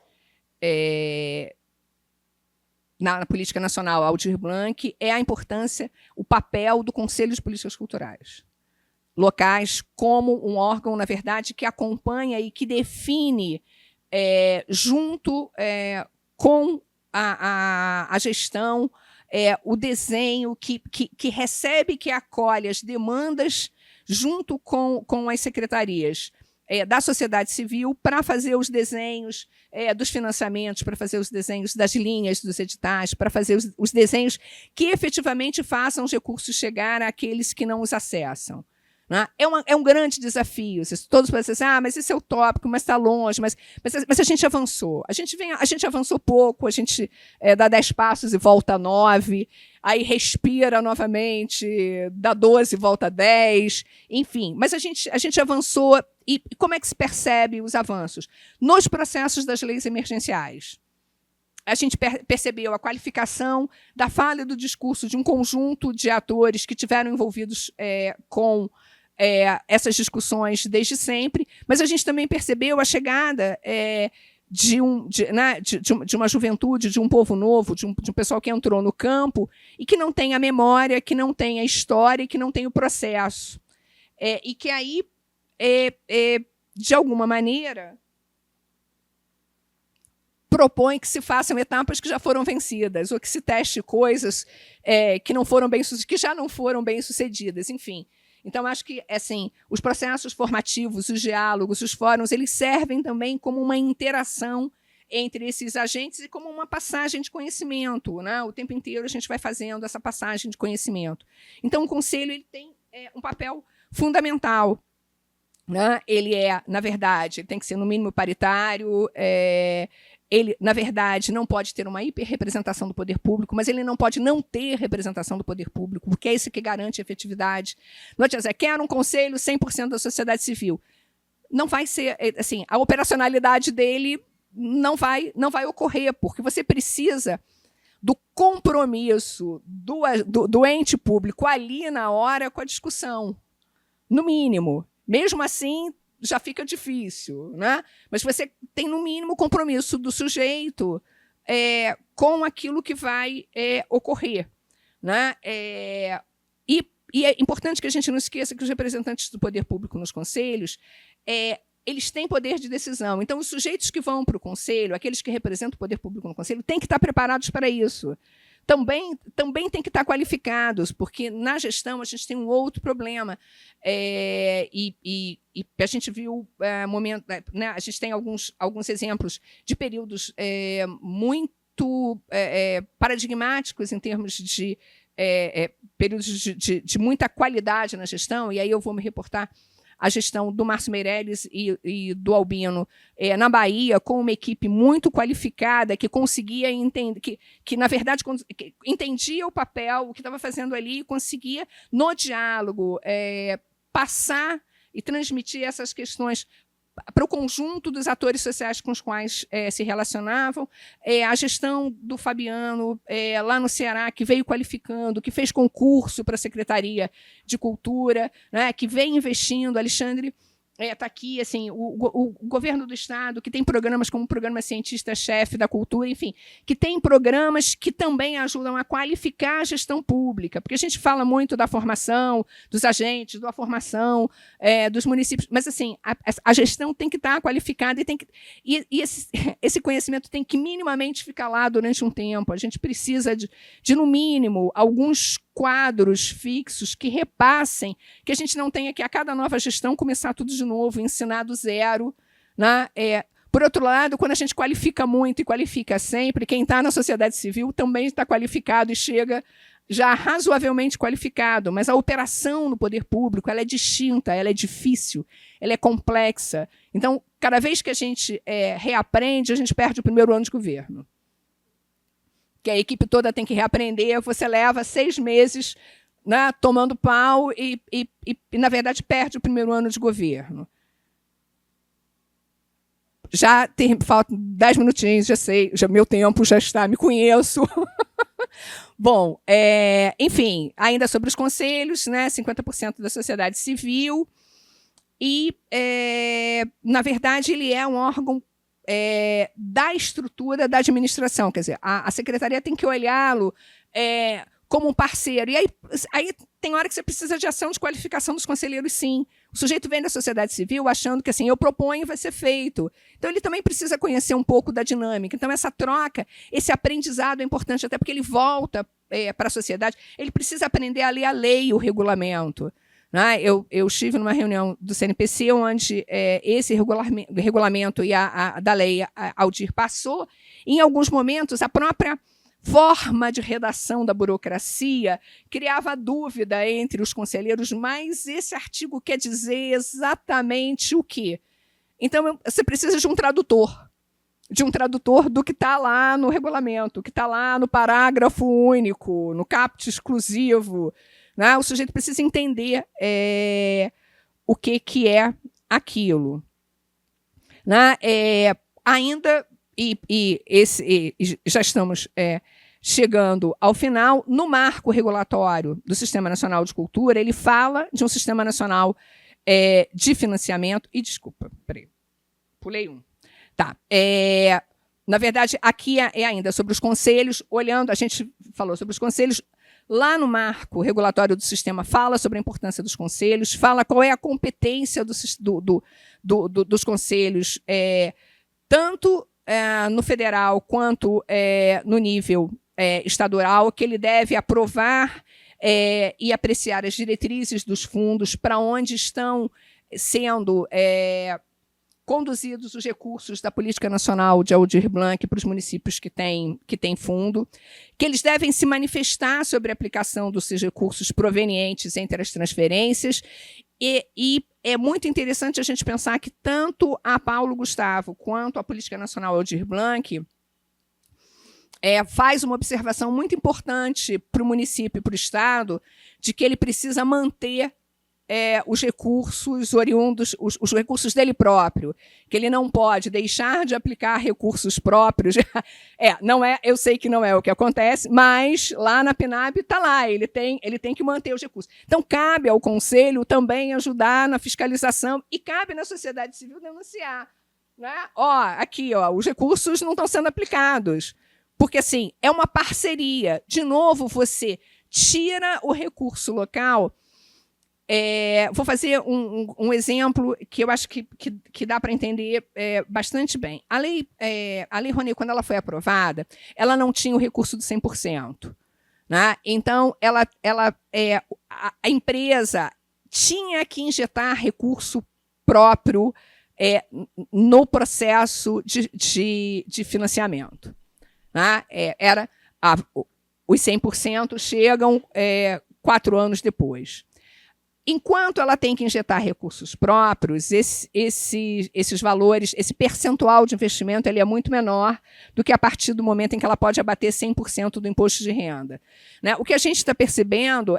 na Política Nacional Aldir Blanc, é a importância, o papel do Conselho de Políticas Culturais locais como um órgão, na verdade, que acompanha e que define, junto com a gestão, o desenho, que recebe, que acolhe as demandas junto com as secretarias da sociedade civil para fazer os desenhos dos financiamentos, para fazer os desenhos das linhas dos editais, para fazer os desenhos que efetivamente façam os recursos chegar àqueles que não os acessam. É um grande desafio. Todos podem dizer assim, mas esse é utópico, mas está longe, mas a gente avançou. A gente avançou pouco, a gente dá 10 passos e volta 9, aí respira novamente, dá 12 e volta 10, enfim. Mas a gente avançou, e como é que se percebe os avanços? Nos processos das leis emergenciais. A gente percebeu a qualificação da fala e do discurso de um conjunto de atores que tiveram envolvidos com essas discussões desde sempre, mas a gente também percebeu a chegada de uma juventude, de um povo novo, de um pessoal que entrou no campo e que não tem a memória, que não tem a história, que não tem o processo. E que aí, de alguma maneira, propõe que se façam etapas que já foram vencidas, ou que se teste coisas que já não foram bem-sucedidas, enfim. Então, acho que assim, os processos formativos, os diálogos, os fóruns, eles servem também como uma interação entre esses agentes e como uma passagem de conhecimento, né? O tempo inteiro a gente vai fazendo essa passagem de conhecimento. Então, o Conselho ele tem um papel fundamental. Né? Ele na verdade, tem que ser no mínimo paritário, ele, na verdade, não pode ter uma hiperrepresentação do poder público, mas ele não pode não ter representação do poder público, porque é isso que garante a efetividade. Não adianta dizer, quer um conselho 100% da sociedade civil. Não vai ser, assim, a operacionalidade dele não vai ocorrer, porque você precisa do compromisso do ente público ali na hora com a discussão, no mínimo. Mesmo assim, já fica difícil, né? Mas você tem, no mínimo, compromisso do sujeito com aquilo que vai ocorrer. Né? E é importante que a gente não esqueça que os representantes do poder público nos conselhos, eles têm poder de decisão. Então, os sujeitos que vão para o conselho, aqueles que representam o poder público no conselho, têm que estar preparados para isso. Também tem que estar qualificados, porque na gestão a gente tem um outro problema. E a gente viu né, a gente tem alguns exemplos de períodos muito paradigmáticos em termos de períodos de muita qualidade na gestão, e aí eu vou me reportar a gestão do Márcio Meirelles e do Albino na Bahia, com uma equipe muito qualificada, que conseguia entender, que na verdade, entendia o papel, o que estava fazendo ali, e conseguia, no diálogo, passar e transmitir essas questões para o conjunto dos atores sociais com os quais se relacionavam. A gestão do Fabiano, lá no Ceará, que veio qualificando, que fez concurso para a Secretaria de Cultura, né, que vem investindo. Alexandre está aqui, assim, o governo do Estado, que tem programas como o Programa Cientista-Chefe da Cultura, enfim, que tem programas que também ajudam a qualificar a gestão pública, porque a gente fala muito da formação dos agentes, da formação dos municípios, mas assim, a gestão tem que estar qualificada e esse conhecimento tem que minimamente ficar lá durante um tempo. A gente precisa de no mínimo, alguns quadros fixos que repassem, que a gente não tenha que, a cada nova gestão, começar tudo de novo, ensinar do zero. Né? Por outro lado, quando a gente qualifica muito e qualifica sempre, quem está na sociedade civil também está qualificado e chega já razoavelmente qualificado, mas a operação no poder público ela é distinta, ela é difícil, ela é complexa. Então, cada vez que a gente reaprende, a gente perde o primeiro ano de governo. Que a equipe toda tem que reaprender, você leva 6 meses, né, tomando pau e, na verdade, perde o primeiro ano de governo. Já faltam 10 minutinhos, já sei, meu tempo já está, me conheço. Bom, enfim, ainda sobre os conselhos, né, 50% da sociedade civil, e, na verdade, ele é um órgão da estrutura da administração. Quer dizer, a secretaria tem que olhá-lo como um parceiro. E aí tem hora que você precisa de ação de qualificação dos conselheiros, sim. O sujeito vem da sociedade civil achando que assim, eu proponho e vai ser feito. Então, ele também precisa conhecer um pouco da dinâmica. Então, essa troca, esse aprendizado é importante, até porque ele volta para a sociedade, ele precisa aprender a ler a lei e o regulamento. Né? Eu estive numa reunião do CNPC, onde esse regulamento e da lei Aldir passou. Em alguns momentos, a própria forma de redação da burocracia criava dúvida entre os conselheiros, mas esse artigo quer dizer exatamente o quê? Então, você precisa de um tradutor do que está lá no regulamento, que está lá no parágrafo único, no caput exclusivo. Né? O sujeito precisa entender o que é aquilo. Né? Ainda, já estamos chegando ao final, no marco regulatório do Sistema Nacional de Cultura, ele fala de um Sistema Nacional de Financiamento. E, desculpa, peraí, pulei um. Tá. Na verdade, aqui ainda sobre os conselhos, olhando, a gente falou sobre os conselhos. Lá no marco regulatório do sistema fala sobre a importância dos conselhos, fala qual é a competência dos conselhos, tanto no federal quanto no nível estadual, que ele deve aprovar e apreciar as diretrizes dos fundos, para onde estão sendo conduzidos os recursos da Política Nacional de Aldir Blanc para os municípios que têm fundo, que eles devem se manifestar sobre a aplicação dos recursos provenientes entre as transferências, e é muito interessante a gente pensar que tanto a Paulo Gustavo quanto a Política Nacional Aldir Blanc faz uma observação muito importante para o município e para o Estado, de que ele precisa manter os recursos oriundos, os recursos dele próprio, que ele não pode deixar de aplicar recursos próprios. Não é, eu sei que não é o que acontece, mas lá na PNAB está lá, ele tem que manter os recursos. Então, cabe ao Conselho também ajudar na fiscalização e cabe na sociedade civil denunciar. Né? Aqui, os recursos não estão sendo aplicados, porque assim, é uma parceria. De novo, você tira o recurso local. Vou fazer um exemplo que eu acho que dá para entender bastante bem. A lei Rouanet, quando ela foi aprovada, ela não tinha o recurso do 100%. Né? Então, a empresa tinha que injetar recurso próprio no processo de financiamento. Né? Os 100% chegam 4 anos depois. Enquanto ela tem que injetar recursos próprios, esses valores, esse percentual de investimento, ele é muito menor do que a partir do momento em que ela pode abater 100% do imposto de renda. Né? O que a gente está percebendo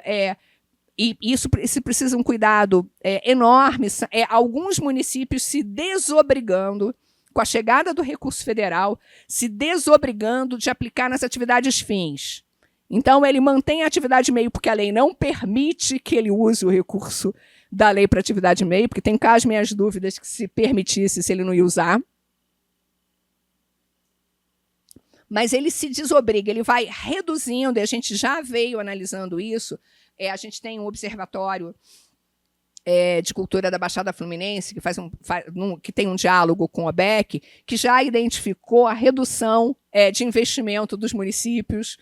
e isso precisa um cuidado enorme, alguns municípios se desobrigando, com a chegada do recurso federal, se desobrigando de aplicar nas atividades fins. Então, ele mantém a atividade meio, porque a lei não permite que ele use o recurso da lei para atividade meio, porque tem cá as minhas dúvidas que se permitisse, se ele não ia usar. Mas ele se desobriga, ele vai reduzindo, e a gente já veio analisando isso. A gente tem um observatório de cultura da Baixada Fluminense, que tem um diálogo com o ABEC, que já identificou a redução de investimento dos municípios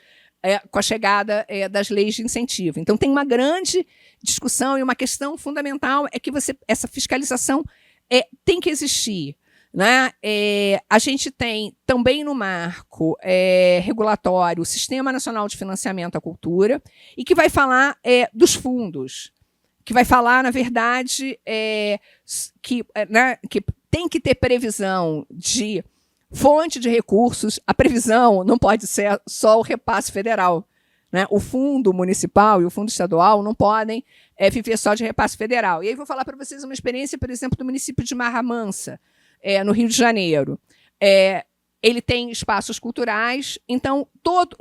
com a chegada das leis de incentivo. Então, tem uma grande discussão, e uma questão fundamental é que essa fiscalização tem que existir. Né? A gente tem também no marco regulatório o Sistema Nacional de Financiamento à Cultura, e que vai falar dos fundos, que vai falar, na verdade, que tem que ter previsão de fonte de recursos. A previsão não pode ser só o repasse federal. Né? O fundo municipal e o fundo estadual não podem viver só de repasse federal. E aí vou falar para vocês uma experiência, por exemplo, do município de Barra Mansa, no Rio de Janeiro. Ele tem espaços culturais, então toda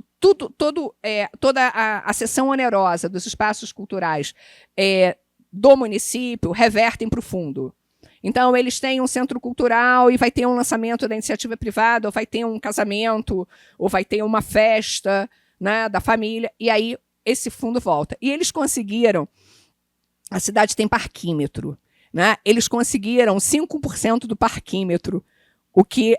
a seção onerosa dos espaços culturais do município revertem para o fundo. Então, eles têm um centro cultural e vai ter um lançamento da iniciativa privada, ou vai ter um casamento, ou vai ter uma festa, né, da família, e aí esse fundo volta. E eles conseguiram, a cidade tem parquímetro, né, eles conseguiram 5% do parquímetro, o que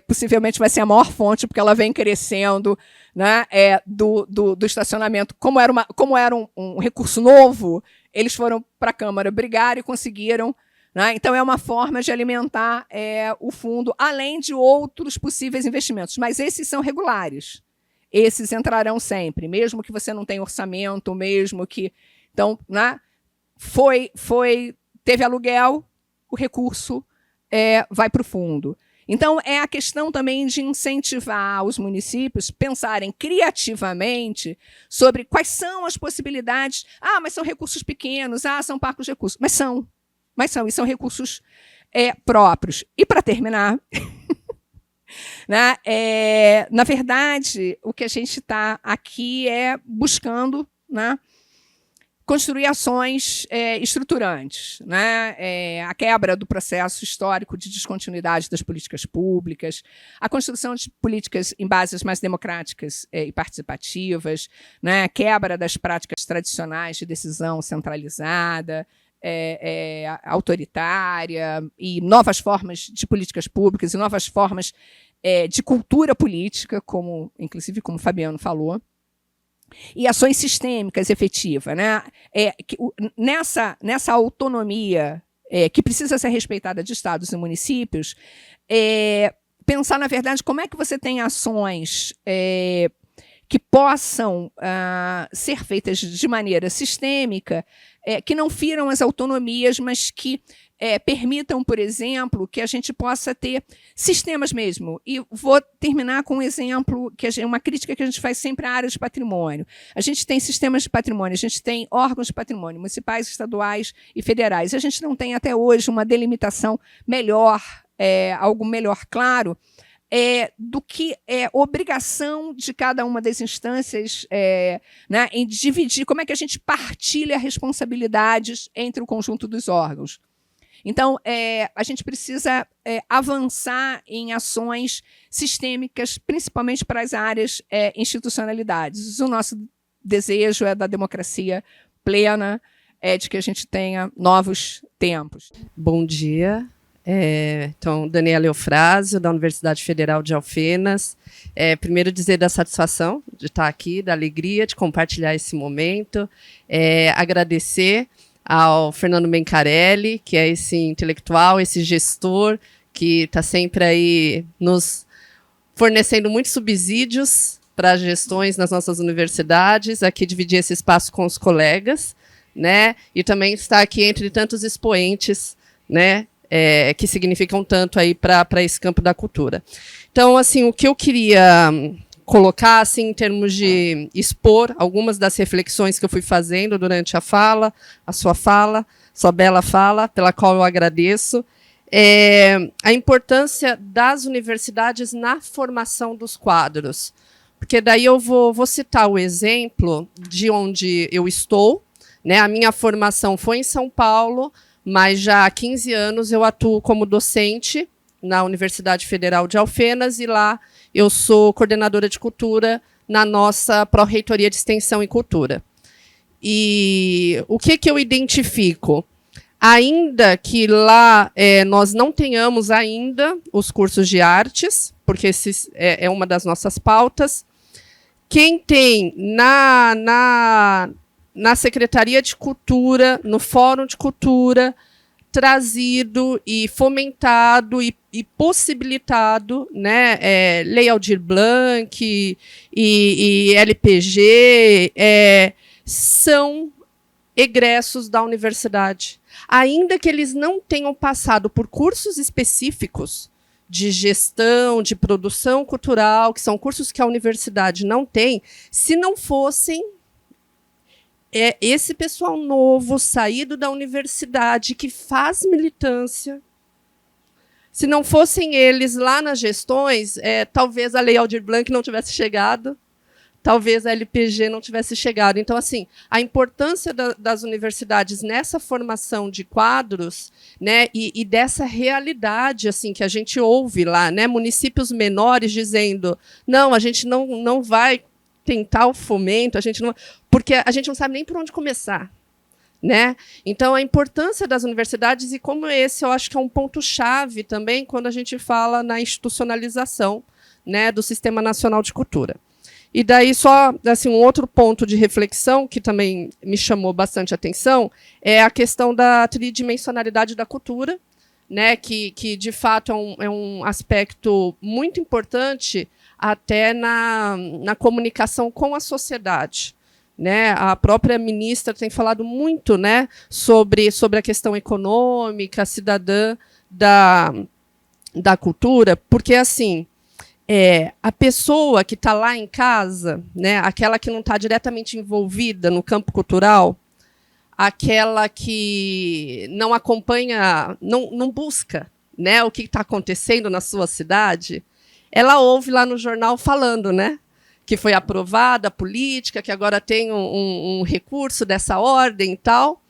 possivelmente vai ser a maior fonte, porque ela vem crescendo, né, do estacionamento. Como era um recurso novo, eles foram para a Câmara brigar e conseguiram. Né? Então, é uma forma de alimentar o fundo, além de outros possíveis investimentos. Mas esses são regulares. Esses entrarão sempre, mesmo que você não tenha orçamento, mesmo que... Então, né? Teve aluguel, o recurso vai para o fundo. Então, é a questão também de incentivar os municípios a pensarem criativamente sobre quais são as possibilidades. Mas são recursos pequenos, são poucos recursos. Mas são, e são recursos próprios. E, para terminar, né, na verdade, o que a gente está aqui buscando, né, construir ações estruturantes, né, a quebra do processo histórico de descontinuidade das políticas públicas, a construção de políticas em bases mais democráticas e participativas, né, quebra das práticas tradicionais de decisão centralizada, autoritária, e novas formas de políticas públicas e novas formas de cultura política, inclusive como o Fabiano falou, e ações sistêmicas efetivas. Né? Nessa autonomia que precisa ser respeitada de estados e municípios, pensar, na verdade, como é que você tem ações que possam ser feitas de maneira sistêmica, que não firam as autonomias, mas que permitam, por exemplo, que a gente possa ter sistemas mesmo. E vou terminar com um exemplo, uma crítica que a gente faz sempre à área de patrimônio. A gente tem sistemas de patrimônio, a gente tem órgãos de patrimônio, municipais, estaduais e federais. A gente não tem até hoje uma delimitação melhor, algo melhor claro, do que obrigação de cada uma das instâncias, né, em dividir, como é que a gente partilha responsabilidades entre o conjunto dos órgãos. Então, a gente precisa avançar em ações sistêmicas, principalmente para as áreas institucionalidades. O nosso desejo é da democracia plena, de que a gente tenha novos tempos. Bom dia. Então, Daniela Eufrásio, da Universidade Federal de Alfenas. Primeiro, dizer da satisfação de estar aqui, da alegria de compartilhar esse momento. Agradecer ao Fernando Bencarelli, que é esse intelectual, esse gestor, que está sempre aí nos fornecendo muitos subsídios para gestões nas nossas universidades, aqui dividir esse espaço com os colegas, né? E também está aqui entre tantos expoentes, né? Que significam tanto aí para esse campo da cultura. Então, assim, o que eu queria colocar, assim, em termos de expor algumas das reflexões que eu fui fazendo durante a sua bela fala, pela qual eu agradeço. A importância das universidades na formação dos quadros. Porque daí eu vou citar o exemplo de onde eu estou, né? A minha formação foi em São Paulo, mas já há 15 anos eu atuo como docente na Universidade Federal de Alfenas, e lá eu sou coordenadora de cultura na nossa Pró-Reitoria de Extensão e Cultura. E o que eu identifico? Ainda que lá nós não tenhamos ainda os cursos de artes, porque esse é uma das nossas pautas, quem tem na Secretaria de Cultura, no Fórum de Cultura, trazido e fomentado e possibilitado, né, Lei Aldir Blanc e LPG, são egressos da universidade. Ainda que eles não tenham passado por cursos específicos de gestão, de produção cultural, que são cursos que a universidade não tem, se não fossem esse pessoal novo, saído da universidade, que faz militância, se não fossem eles lá nas gestões, talvez a Lei Aldir Blanc não tivesse chegado, talvez a LPG não tivesse chegado. Então, assim, a importância das universidades nessa formação de quadros, né, e dessa realidade assim, que a gente ouve lá, né, municípios menores dizendo, não, a gente não vai tentar o fomento, porque a gente não sabe nem por onde começar. Né? Então, a importância das universidades, e como esse eu acho que é um ponto-chave também quando a gente fala na institucionalização, né, do Sistema Nacional de Cultura. E daí, só assim, um outro ponto de reflexão que também me chamou bastante atenção é a questão da tridimensionalidade da cultura, né, que de fato é um aspecto muito importante até na comunicação com a sociedade. Né, a própria ministra tem falado muito, né, sobre a questão econômica, cidadã da cultura, porque assim, a pessoa que está lá em casa, né, aquela que não está diretamente envolvida no campo cultural, aquela que não acompanha, não busca, né, o que está acontecendo na sua cidade, ela ouve lá no jornal falando, né, que foi aprovada a política, que agora tem um recurso dessa ordem e tal.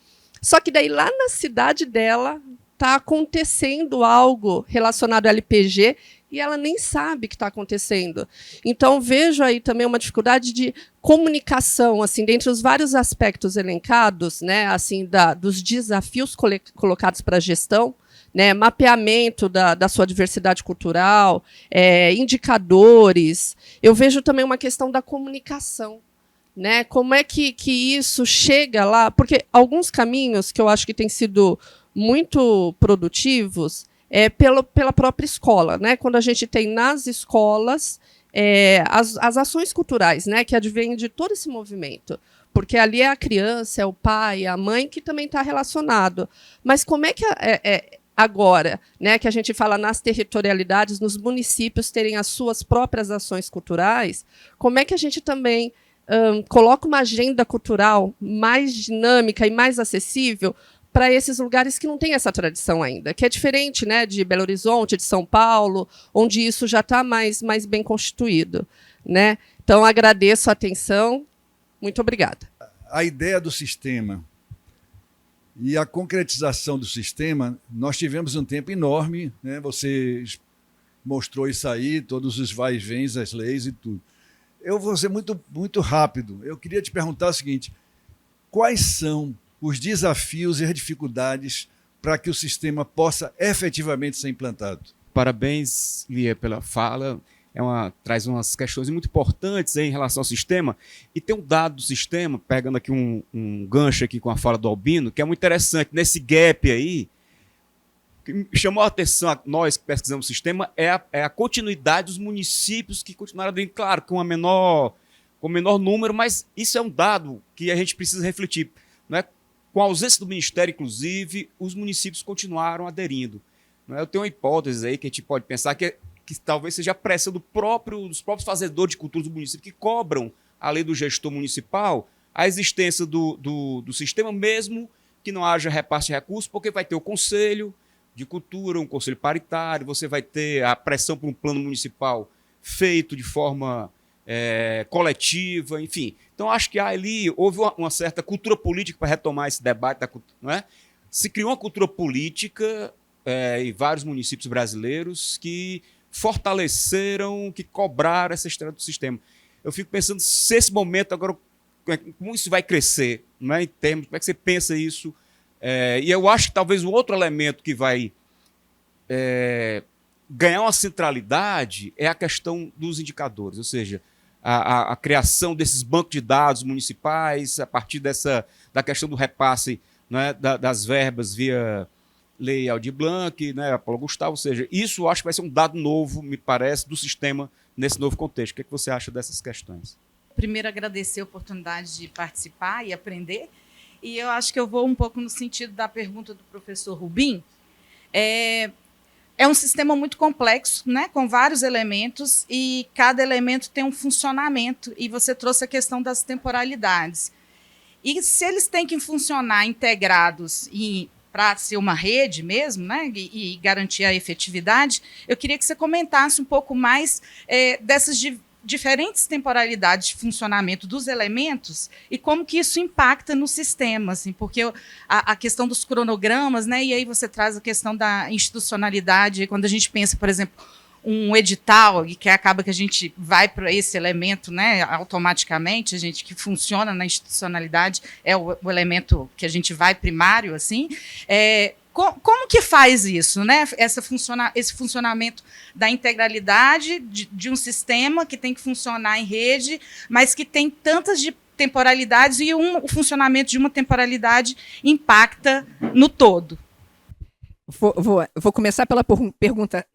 Só que daí, lá na cidade dela, está acontecendo algo relacionado ao LPG e ela nem sabe que está acontecendo. Então, vejo aí também uma dificuldade de comunicação, assim, dentre os vários aspectos elencados, né, assim, dos desafios colocados para a gestão, né, mapeamento da sua diversidade cultural, indicadores. Eu vejo também uma questão da comunicação. Né? Como é que isso chega lá? Porque alguns caminhos que eu acho que têm sido muito produtivos pela própria escola. Né? Quando a gente tem nas escolas as ações culturais, né, que advêm de todo esse movimento. Porque ali é a criança, é o pai, é a mãe que também está relacionado. Mas como é que agora, né, que a gente fala nas territorialidades, nos municípios terem as suas próprias ações culturais, como é que a gente também coloca uma agenda cultural mais dinâmica e mais acessível para esses lugares que não têm essa tradição ainda, que é diferente, né, de Belo Horizonte, de São Paulo, onde isso já está mais bem constituído. Né? Então, agradeço a atenção. Muito obrigada. A ideia do sistema e a concretização do sistema, nós tivemos um tempo enorme, né? Você mostrou isso aí, todos os vai-vens, as leis e tudo. Eu vou ser muito rápido. Eu queria te perguntar o seguinte: quais são os desafios e as dificuldades para que o sistema possa efetivamente ser implantado? Parabéns, Lia, pela fala. Traz umas questões muito importantes aí em relação ao sistema. E tem um dado do sistema, pegando aqui um gancho aqui com a fala do Albino, que é muito interessante. Nesse gap aí, que chamou a atenção a nós que pesquisamos o sistema é a continuidade dos municípios que continuaram aderindo, claro, com menor número, mas isso é um dado que a gente precisa refletir. Né? Com a ausência do Ministério, inclusive, os municípios continuaram aderindo. Né? Eu tenho uma hipótese aí que a gente pode pensar que que talvez seja a pressão dos próprios fazedores de cultura do município, que cobram, além do gestor municipal, a existência do sistema, mesmo que não haja repasse de recursos, porque vai ter o conselho de cultura, um conselho paritário, você vai ter a pressão por um plano municipal feito de forma coletiva, enfim. Então, acho que ali houve uma certa cultura política para retomar esse debate, não é? Se criou uma cultura política em vários municípios brasileiros que fortaleceram, que cobraram essa história do sistema. Eu fico pensando se esse momento agora, como isso vai crescer, não é? Em termos, como é que você pensa isso? E eu acho que talvez o outro elemento que vai ganhar uma centralidade é a questão dos indicadores, ou seja, a criação desses bancos de dados municipais a partir da questão do repasse, né, das verbas via Lei Aldir Blanc, né, Paulo Gustavo, ou seja, isso eu acho que vai ser um dado novo, me parece, do sistema nesse novo contexto. O que é que você acha dessas questões? Primeiro, agradecer a oportunidade de participar e aprender. E eu acho que eu vou um pouco no sentido da pergunta do professor Rubim. É um sistema muito complexo, né, com vários elementos, e cada elemento tem um funcionamento, e você trouxe a questão das temporalidades. E se eles têm que funcionar integrados para ser uma rede mesmo, né, e garantir a efetividade, eu queria que você comentasse um pouco mais dessas diferentes temporalidades de funcionamento dos elementos e como que isso impacta no sistema, assim, porque a questão dos cronogramas, né, e aí você traz a questão da institucionalidade, quando a gente pensa, por exemplo, um edital, e que acaba que a gente vai para esse elemento, né, automaticamente, a gente que funciona na institucionalidade é o elemento que a gente vai primário, assim, como que faz isso, né? Esse funcionamento da integralidade de um sistema que tem que funcionar em rede, mas que tem tantas temporalidades e o funcionamento de uma temporalidade impacta no todo. Vou começar pela pergunta.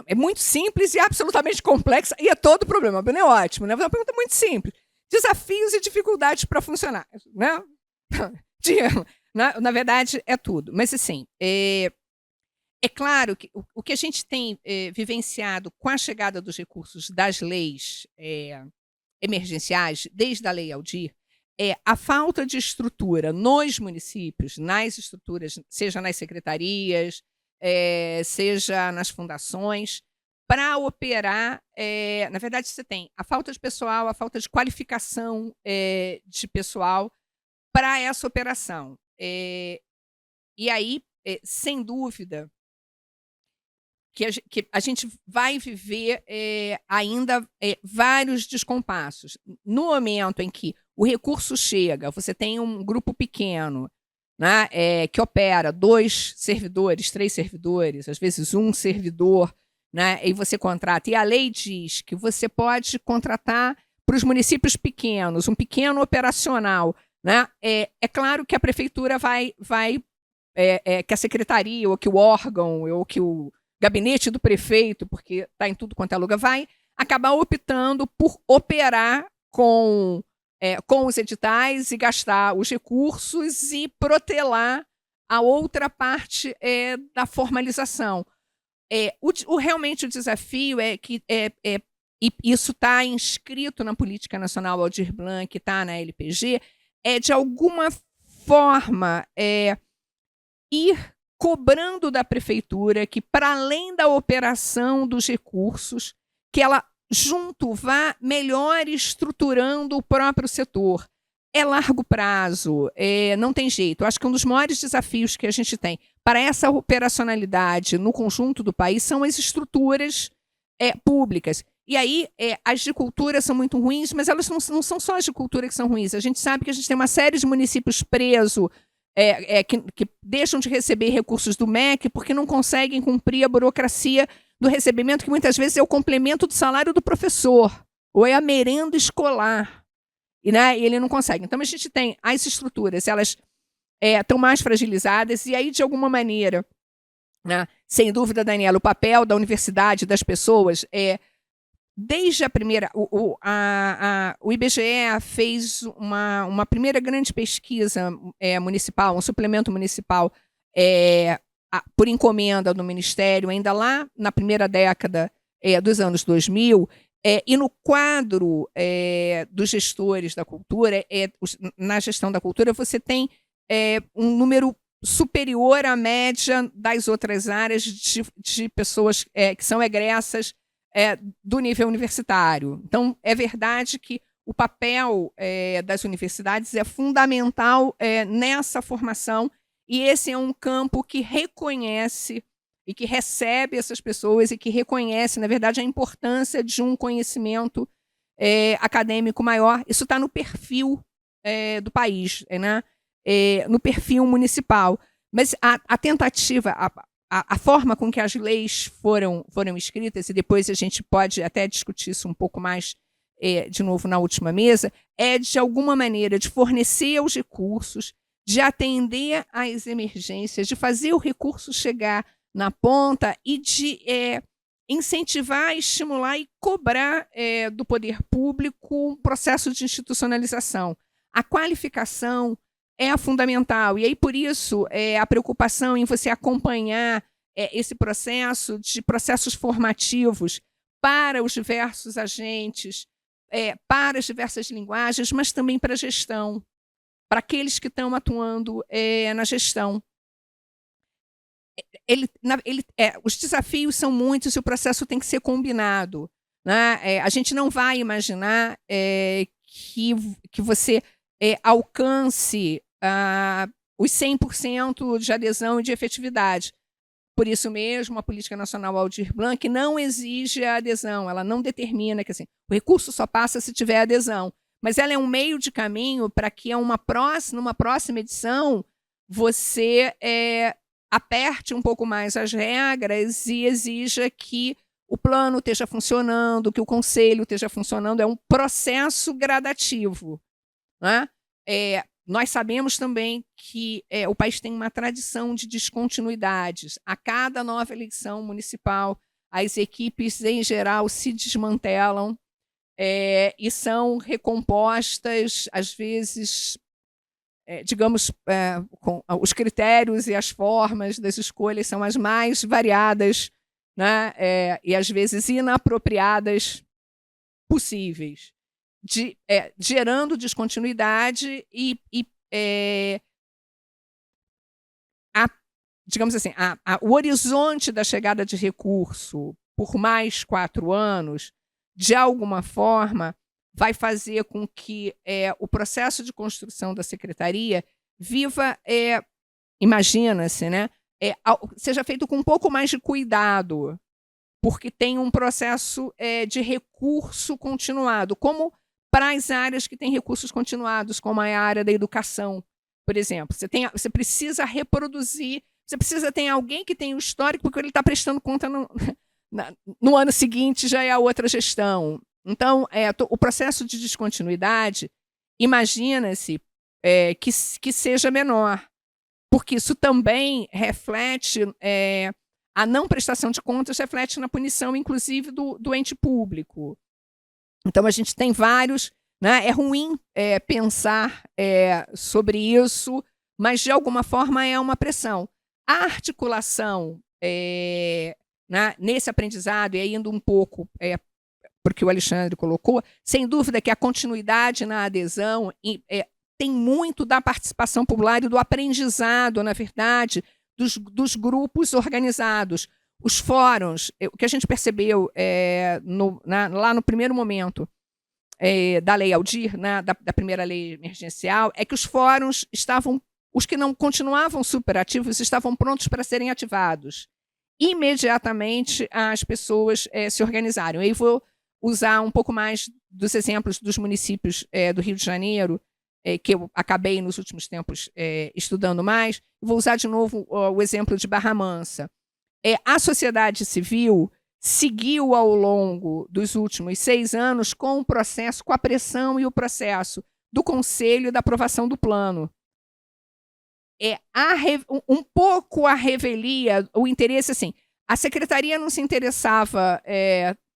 É muito simples e absolutamente complexa, e é todo o problema. É ótimo, né? É uma pergunta muito simples. Desafios e dificuldades para funcionar, né? Na verdade, é tudo. Mas, assim, é claro que o que a gente tem vivenciado com a chegada dos recursos das leis emergenciais, desde a Lei Aldir, é a falta de estrutura nos municípios, nas estruturas, seja nas secretarias, seja nas fundações, para operar. Na verdade, você tem a falta de pessoal, a falta de qualificação de pessoal para essa operação. E aí, sem dúvida, que a gente vai viver ainda vários descompassos. No momento em que o recurso chega, você tem um grupo pequeno, né, que opera 2 servidores, 3 servidores, às vezes um servidor, né, e você contrata. E a lei diz que você pode contratar para os municípios pequenos, um pequeno operacional. Né? É claro que a prefeitura que a secretaria, ou que o órgão, ou que o gabinete do prefeito, porque está em tudo quanto é lugar, vai acabar optando por operar com os editais e gastar os recursos e protelar a outra parte da formalização. Realmente o desafio é que e isso está inscrito na Política Nacional Aldir Blanc, está na LPG, de alguma forma, ir cobrando da prefeitura que, para além da operação dos recursos, que ela, junto, vá melhor estruturando o próprio setor. É largo prazo, não tem jeito. Eu acho que um dos maiores desafios que a gente tem para essa operacionalidade no conjunto do país são as estruturas públicas. E aí, as de cultura são muito ruins, mas elas não são só as de cultura que são ruins. A gente sabe que a gente tem uma série de municípios presos que deixam de receber recursos do MEC porque não conseguem cumprir a burocracia do recebimento, que muitas vezes é o complemento do salário do professor, ou é a merenda escolar. E ele não consegue. Então, a gente tem as estruturas, elas estão mais fragilizadas, e aí, de alguma maneira, né, sem dúvida, Daniela, o papel da universidade, das pessoas, desde a primeira... O IBGE fez uma primeira grande pesquisa municipal, um suplemento municipal por encomenda do Ministério, ainda lá na primeira década dos anos 2000, e no quadro dos gestores da cultura, na gestão da cultura, você tem um número superior à média das outras áreas de pessoas que são egressas do nível universitário. Então, é verdade que o papel das universidades é fundamental nessa formação, e esse é um campo que reconhece e que recebe essas pessoas e que reconhece, na verdade, a importância de um conhecimento acadêmico maior. Isso está no perfil do país, né? No perfil municipal. Mas a tentativa, a forma com que as leis foram escritas, e depois a gente pode até discutir isso um pouco mais de novo na última mesa, é de alguma maneira de fornecer os recursos, de atender às emergências, de fazer o recurso chegar na ponta e de incentivar, estimular e cobrar do poder público um processo de institucionalização. A qualificação é fundamental, e aí por isso a preocupação em você acompanhar esse processo de processos formativos para os diversos agentes, para as diversas linguagens, mas também para a gestão, para aqueles que estão atuando na gestão. Os desafios são muitos e o processo tem que ser combinado, né? A gente não vai imaginar que você alcance os 100% de adesão e de efetividade. Por isso mesmo, a Política Nacional Aldir Blanc não exige a adesão, ela não determina que assim, o recurso só passa se tiver adesão, mas ela é um meio de caminho para que numa próxima edição você aperte um pouco mais as regras e exija que o plano esteja funcionando, que o conselho esteja funcionando. É um processo gradativo, né? Nós sabemos também que o país tem uma tradição de descontinuidades. A cada nova eleição municipal, as equipes, em geral, se desmantelam e são recompostas, às vezes, digamos, com os critérios e as formas das escolhas são as mais variadas, né? E, às vezes, inapropriadas possíveis. Gerando descontinuidade e digamos assim, o horizonte da chegada de recurso por mais 4 anos, de alguma forma, vai fazer com que o processo de construção da secretaria viva, imagina-se, né, seja feito com um pouco mais de cuidado, porque tem um processo de recurso continuado, como para as áreas que têm recursos continuados, como a área da educação, por exemplo. Você precisa reproduzir, você precisa ter alguém que tenha o histórico, porque ele está prestando conta no ano seguinte, já é a outra gestão. Então, o processo de descontinuidade, imagina-se que seja menor, porque isso também reflete, a não prestação de contas reflete na punição, inclusive, do ente público. Então, a gente tem vários, né? É ruim pensar sobre isso, mas, de alguma forma, é uma pressão. A articulação nesse aprendizado, e indo um pouco porque o Alexandre colocou, sem dúvida que a continuidade na adesão tem muito da participação popular e do aprendizado, na verdade, dos grupos organizados. Os fóruns, o que a gente percebeu lá no primeiro momento da Lei Aldir, né, da primeira lei emergencial, é que os fóruns os que não continuavam superativos, estavam prontos para serem ativados. Imediatamente as pessoas se organizaram. Aí vou usar um pouco mais dos exemplos dos municípios do Rio de Janeiro, que eu acabei nos últimos tempos estudando mais. Vou usar de novo o exemplo de Barra Mansa. A sociedade civil seguiu ao longo dos últimos 6 anos com o processo, com a pressão e o processo do conselho e da aprovação do plano. Um pouco a revelia, o interesse, assim, a secretaria não se interessava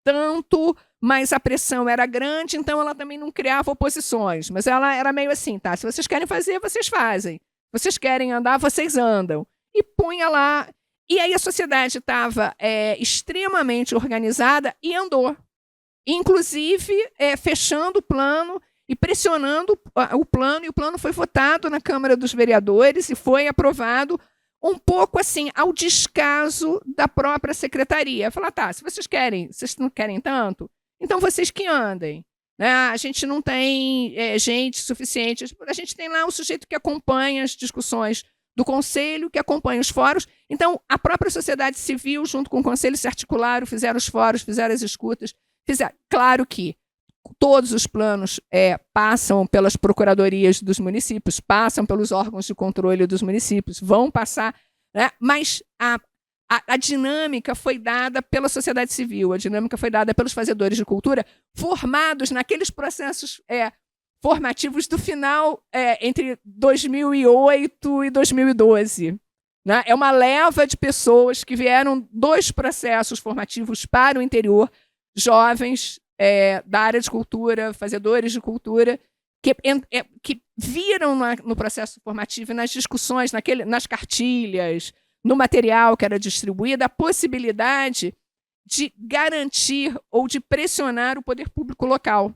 tanto, mas a pressão era grande, então ela também não criava oposições, mas ela era meio assim, tá, se vocês querem fazer, vocês fazem, se vocês querem andar, vocês andam, e punha lá. E aí a sociedade estava extremamente organizada e andou. Inclusive, fechando o plano e pressionando o plano, e o plano foi votado na Câmara dos Vereadores e foi aprovado um pouco assim, ao descaso da própria secretaria. Falar, tá, se vocês não querem tanto, então vocês que andem. Né? A gente não tem gente suficiente. A gente tem lá um sujeito que acompanha as discussões do Conselho, que acompanha os fóruns. Então, a própria sociedade civil, junto com o Conselho, se articularam, fizeram os fóruns, fizeram as escutas. Claro que todos os planos passam pelas procuradorias dos municípios, passam pelos órgãos de controle dos municípios, vão passar, né? Mas a dinâmica foi dada pela sociedade civil, a dinâmica foi dada pelos fazedores de cultura, formados naqueles processos formativos do final entre 2008 e 2012. Né? É uma leva de pessoas que vieram dos processos formativos para o interior, jovens da área de cultura, fazedores de cultura, que viram no processo formativo, nas discussões, nas cartilhas, no material que era distribuído, a possibilidade de garantir ou de pressionar o poder público local.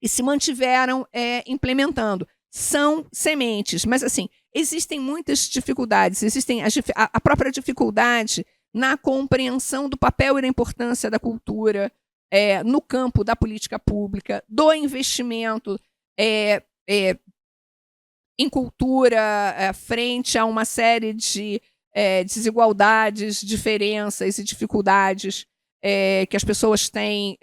E se mantiveram implementando. São sementes, mas assim, existem muitas dificuldades, existem a própria dificuldade na compreensão do papel e da importância da cultura no campo da política pública, do investimento em cultura frente a uma série de desigualdades, diferenças e dificuldades que as pessoas têm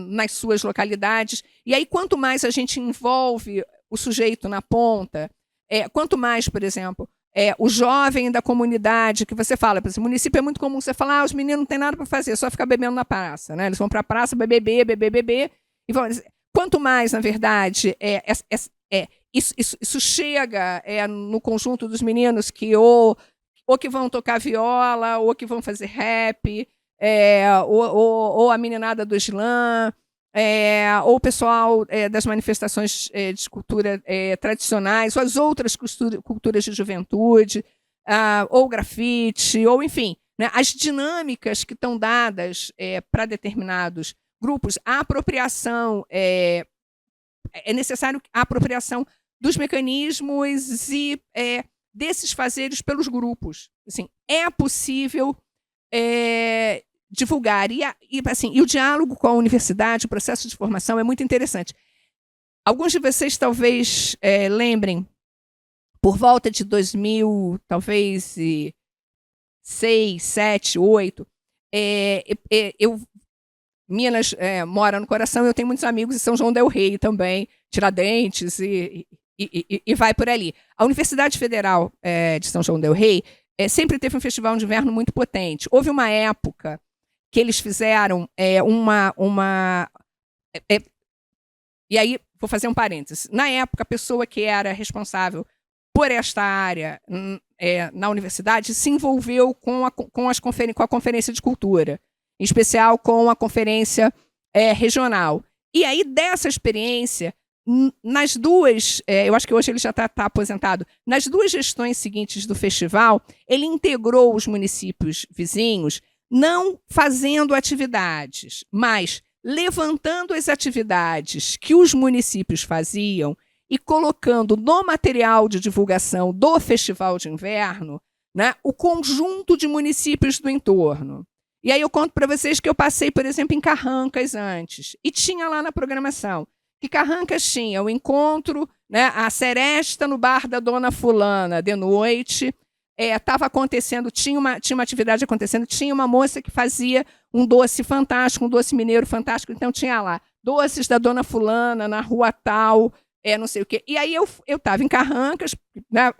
nas suas localidades. E aí, quanto mais a gente envolve o sujeito na ponta, quanto mais, por exemplo, o jovem da comunidade, que você fala, por exemplo, no município é muito comum você falar, os meninos não têm nada para fazer, só ficar bebendo na praça. Né? Eles vão para a praça beber, e vão. Quanto mais, na verdade, isso chega no conjunto dos meninos que ou que vão tocar viola, ou que vão fazer rap, ou a meninada do slam, ou o pessoal das manifestações de cultura tradicionais, ou as outras culturas de juventude, ou grafite, ou enfim, né, as dinâmicas que estão dadas para determinados grupos, a apropriação é necessário a apropriação dos mecanismos e desses fazeres pelos grupos. Assim, é possível divulgar. E o diálogo com a universidade, o processo de formação é muito interessante. Alguns de vocês talvez lembrem, por volta de 2000, talvez 6, 7, 8, Minas mora no coração, eu tenho muitos amigos em São João del Rei também, Tiradentes e vai por ali. A Universidade Federal de São João del Rei sempre teve um festival de inverno muito potente. Houve uma época que eles fizeram e aí, vou fazer um parênteses. Na época, a pessoa que era responsável por esta área na universidade se envolveu com a Conferência de Cultura, em especial com a Conferência Regional. E aí, dessa experiência, nas duas, eu acho que hoje ele já está aposentado, nas duas gestões seguintes do festival, ele integrou os municípios vizinhos, não fazendo atividades, mas levantando as atividades que os municípios faziam e colocando no material de divulgação do Festival de Inverno, né, o conjunto de municípios do entorno. E aí eu conto para vocês que eu passei, por exemplo, em Carrancas antes, e tinha lá na programação que Carrancas tinha o encontro, né, a seresta no bar da Dona Fulana de noite, estava acontecendo, tinha uma atividade acontecendo, tinha uma moça que fazia um doce fantástico, um doce mineiro fantástico, então tinha lá doces da Dona Fulana na rua tal, não sei o quê. E aí eu estava em Carrancas, né,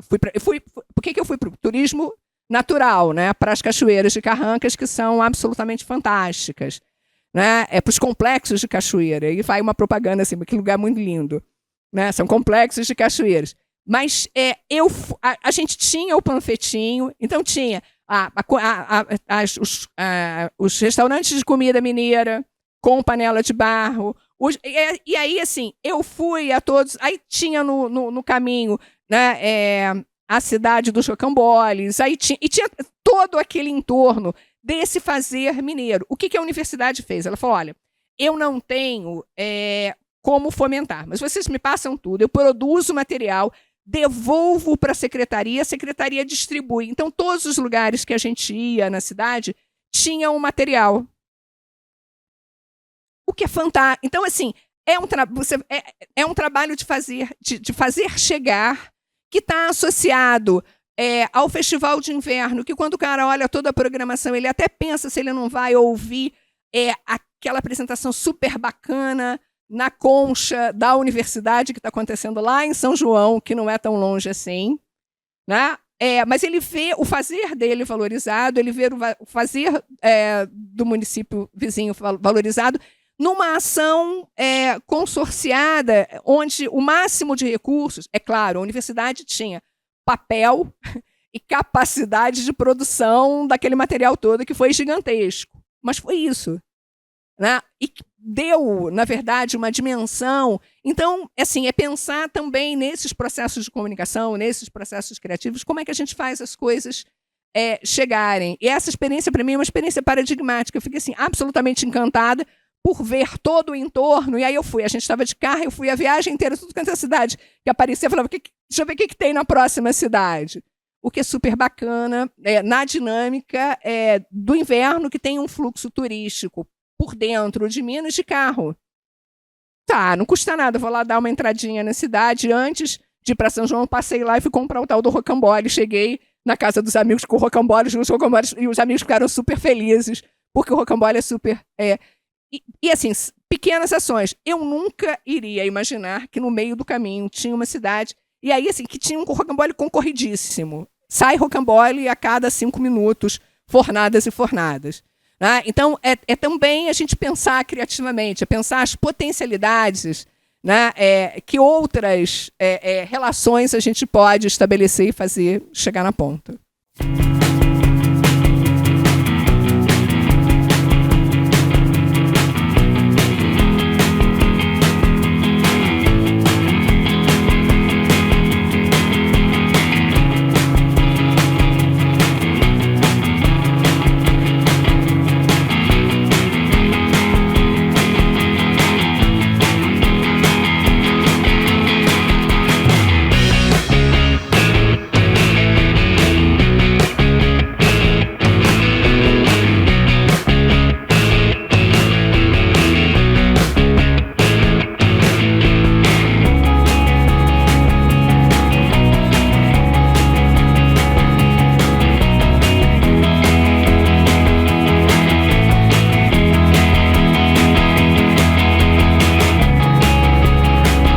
por que eu fui para o turismo natural, né, para as cachoeiras de Carrancas, que são absolutamente fantásticas, né, para os complexos de cachoeira, e vai uma propaganda assim, que lugar muito lindo, né, são complexos de cachoeiras. Mas a gente tinha o panfletinho, então tinha os restaurantes de comida mineira com panela de barro. E aí, assim, eu fui a todos. Aí tinha no caminho, né, a cidade dos rocamboles. Aí tinha todo aquele entorno desse fazer mineiro. O que a universidade fez? Ela falou, olha, eu não tenho como fomentar, mas vocês me passam tudo, eu produzo material, devolvo para a secretaria distribui. Então, todos os lugares que a gente ia na cidade tinham um material. O que é fantástico. Então, assim, é um trabalho de fazer chegar, que está associado ao Festival de Inverno, que quando o cara olha toda a programação, ele até pensa se ele não vai ouvir aquela apresentação super bacana na concha da universidade que está acontecendo lá em São João, que não é tão longe assim, né? Mas ele vê o fazer dele valorizado, ele vê o fazer do município vizinho valorizado numa ação consorciada, onde o máximo de recursos, é claro, a universidade tinha papel e capacidade de produção daquele material todo, que foi gigantesco. Mas foi isso, né? E deu, na verdade, uma dimensão. Então, assim, é pensar também nesses processos de comunicação, nesses processos criativos, como é que a gente faz as coisas chegarem. E essa experiência, para mim, é uma experiência paradigmática. Eu fiquei assim, absolutamente encantada por ver todo o entorno. E aí a gente estava de carro, eu fui a viagem inteira, tudo quanto é cidade que aparecia, eu falava, deixa eu ver o que tem na próxima cidade. O que é super bacana, na dinâmica do inverno, que tem um fluxo turístico por dentro de Minas de carro. Tá, não custa nada, vou lá dar uma entradinha na cidade. Antes de ir para São João, passei lá e fui comprar o tal do rocambole. Cheguei na casa dos amigos com o rocambole, e os amigos ficaram super felizes, porque o rocambole é super... E assim, pequenas ações. Eu nunca iria imaginar que no meio do caminho tinha uma cidade, e aí assim, que tinha um rocambole concorridíssimo. Sai rocambole a cada 5 minutos, fornadas e fornadas. Né? Então, é também a gente pensar criativamente, é pensar as potencialidades, né? Que outras relações a gente pode estabelecer e fazer chegar na ponta.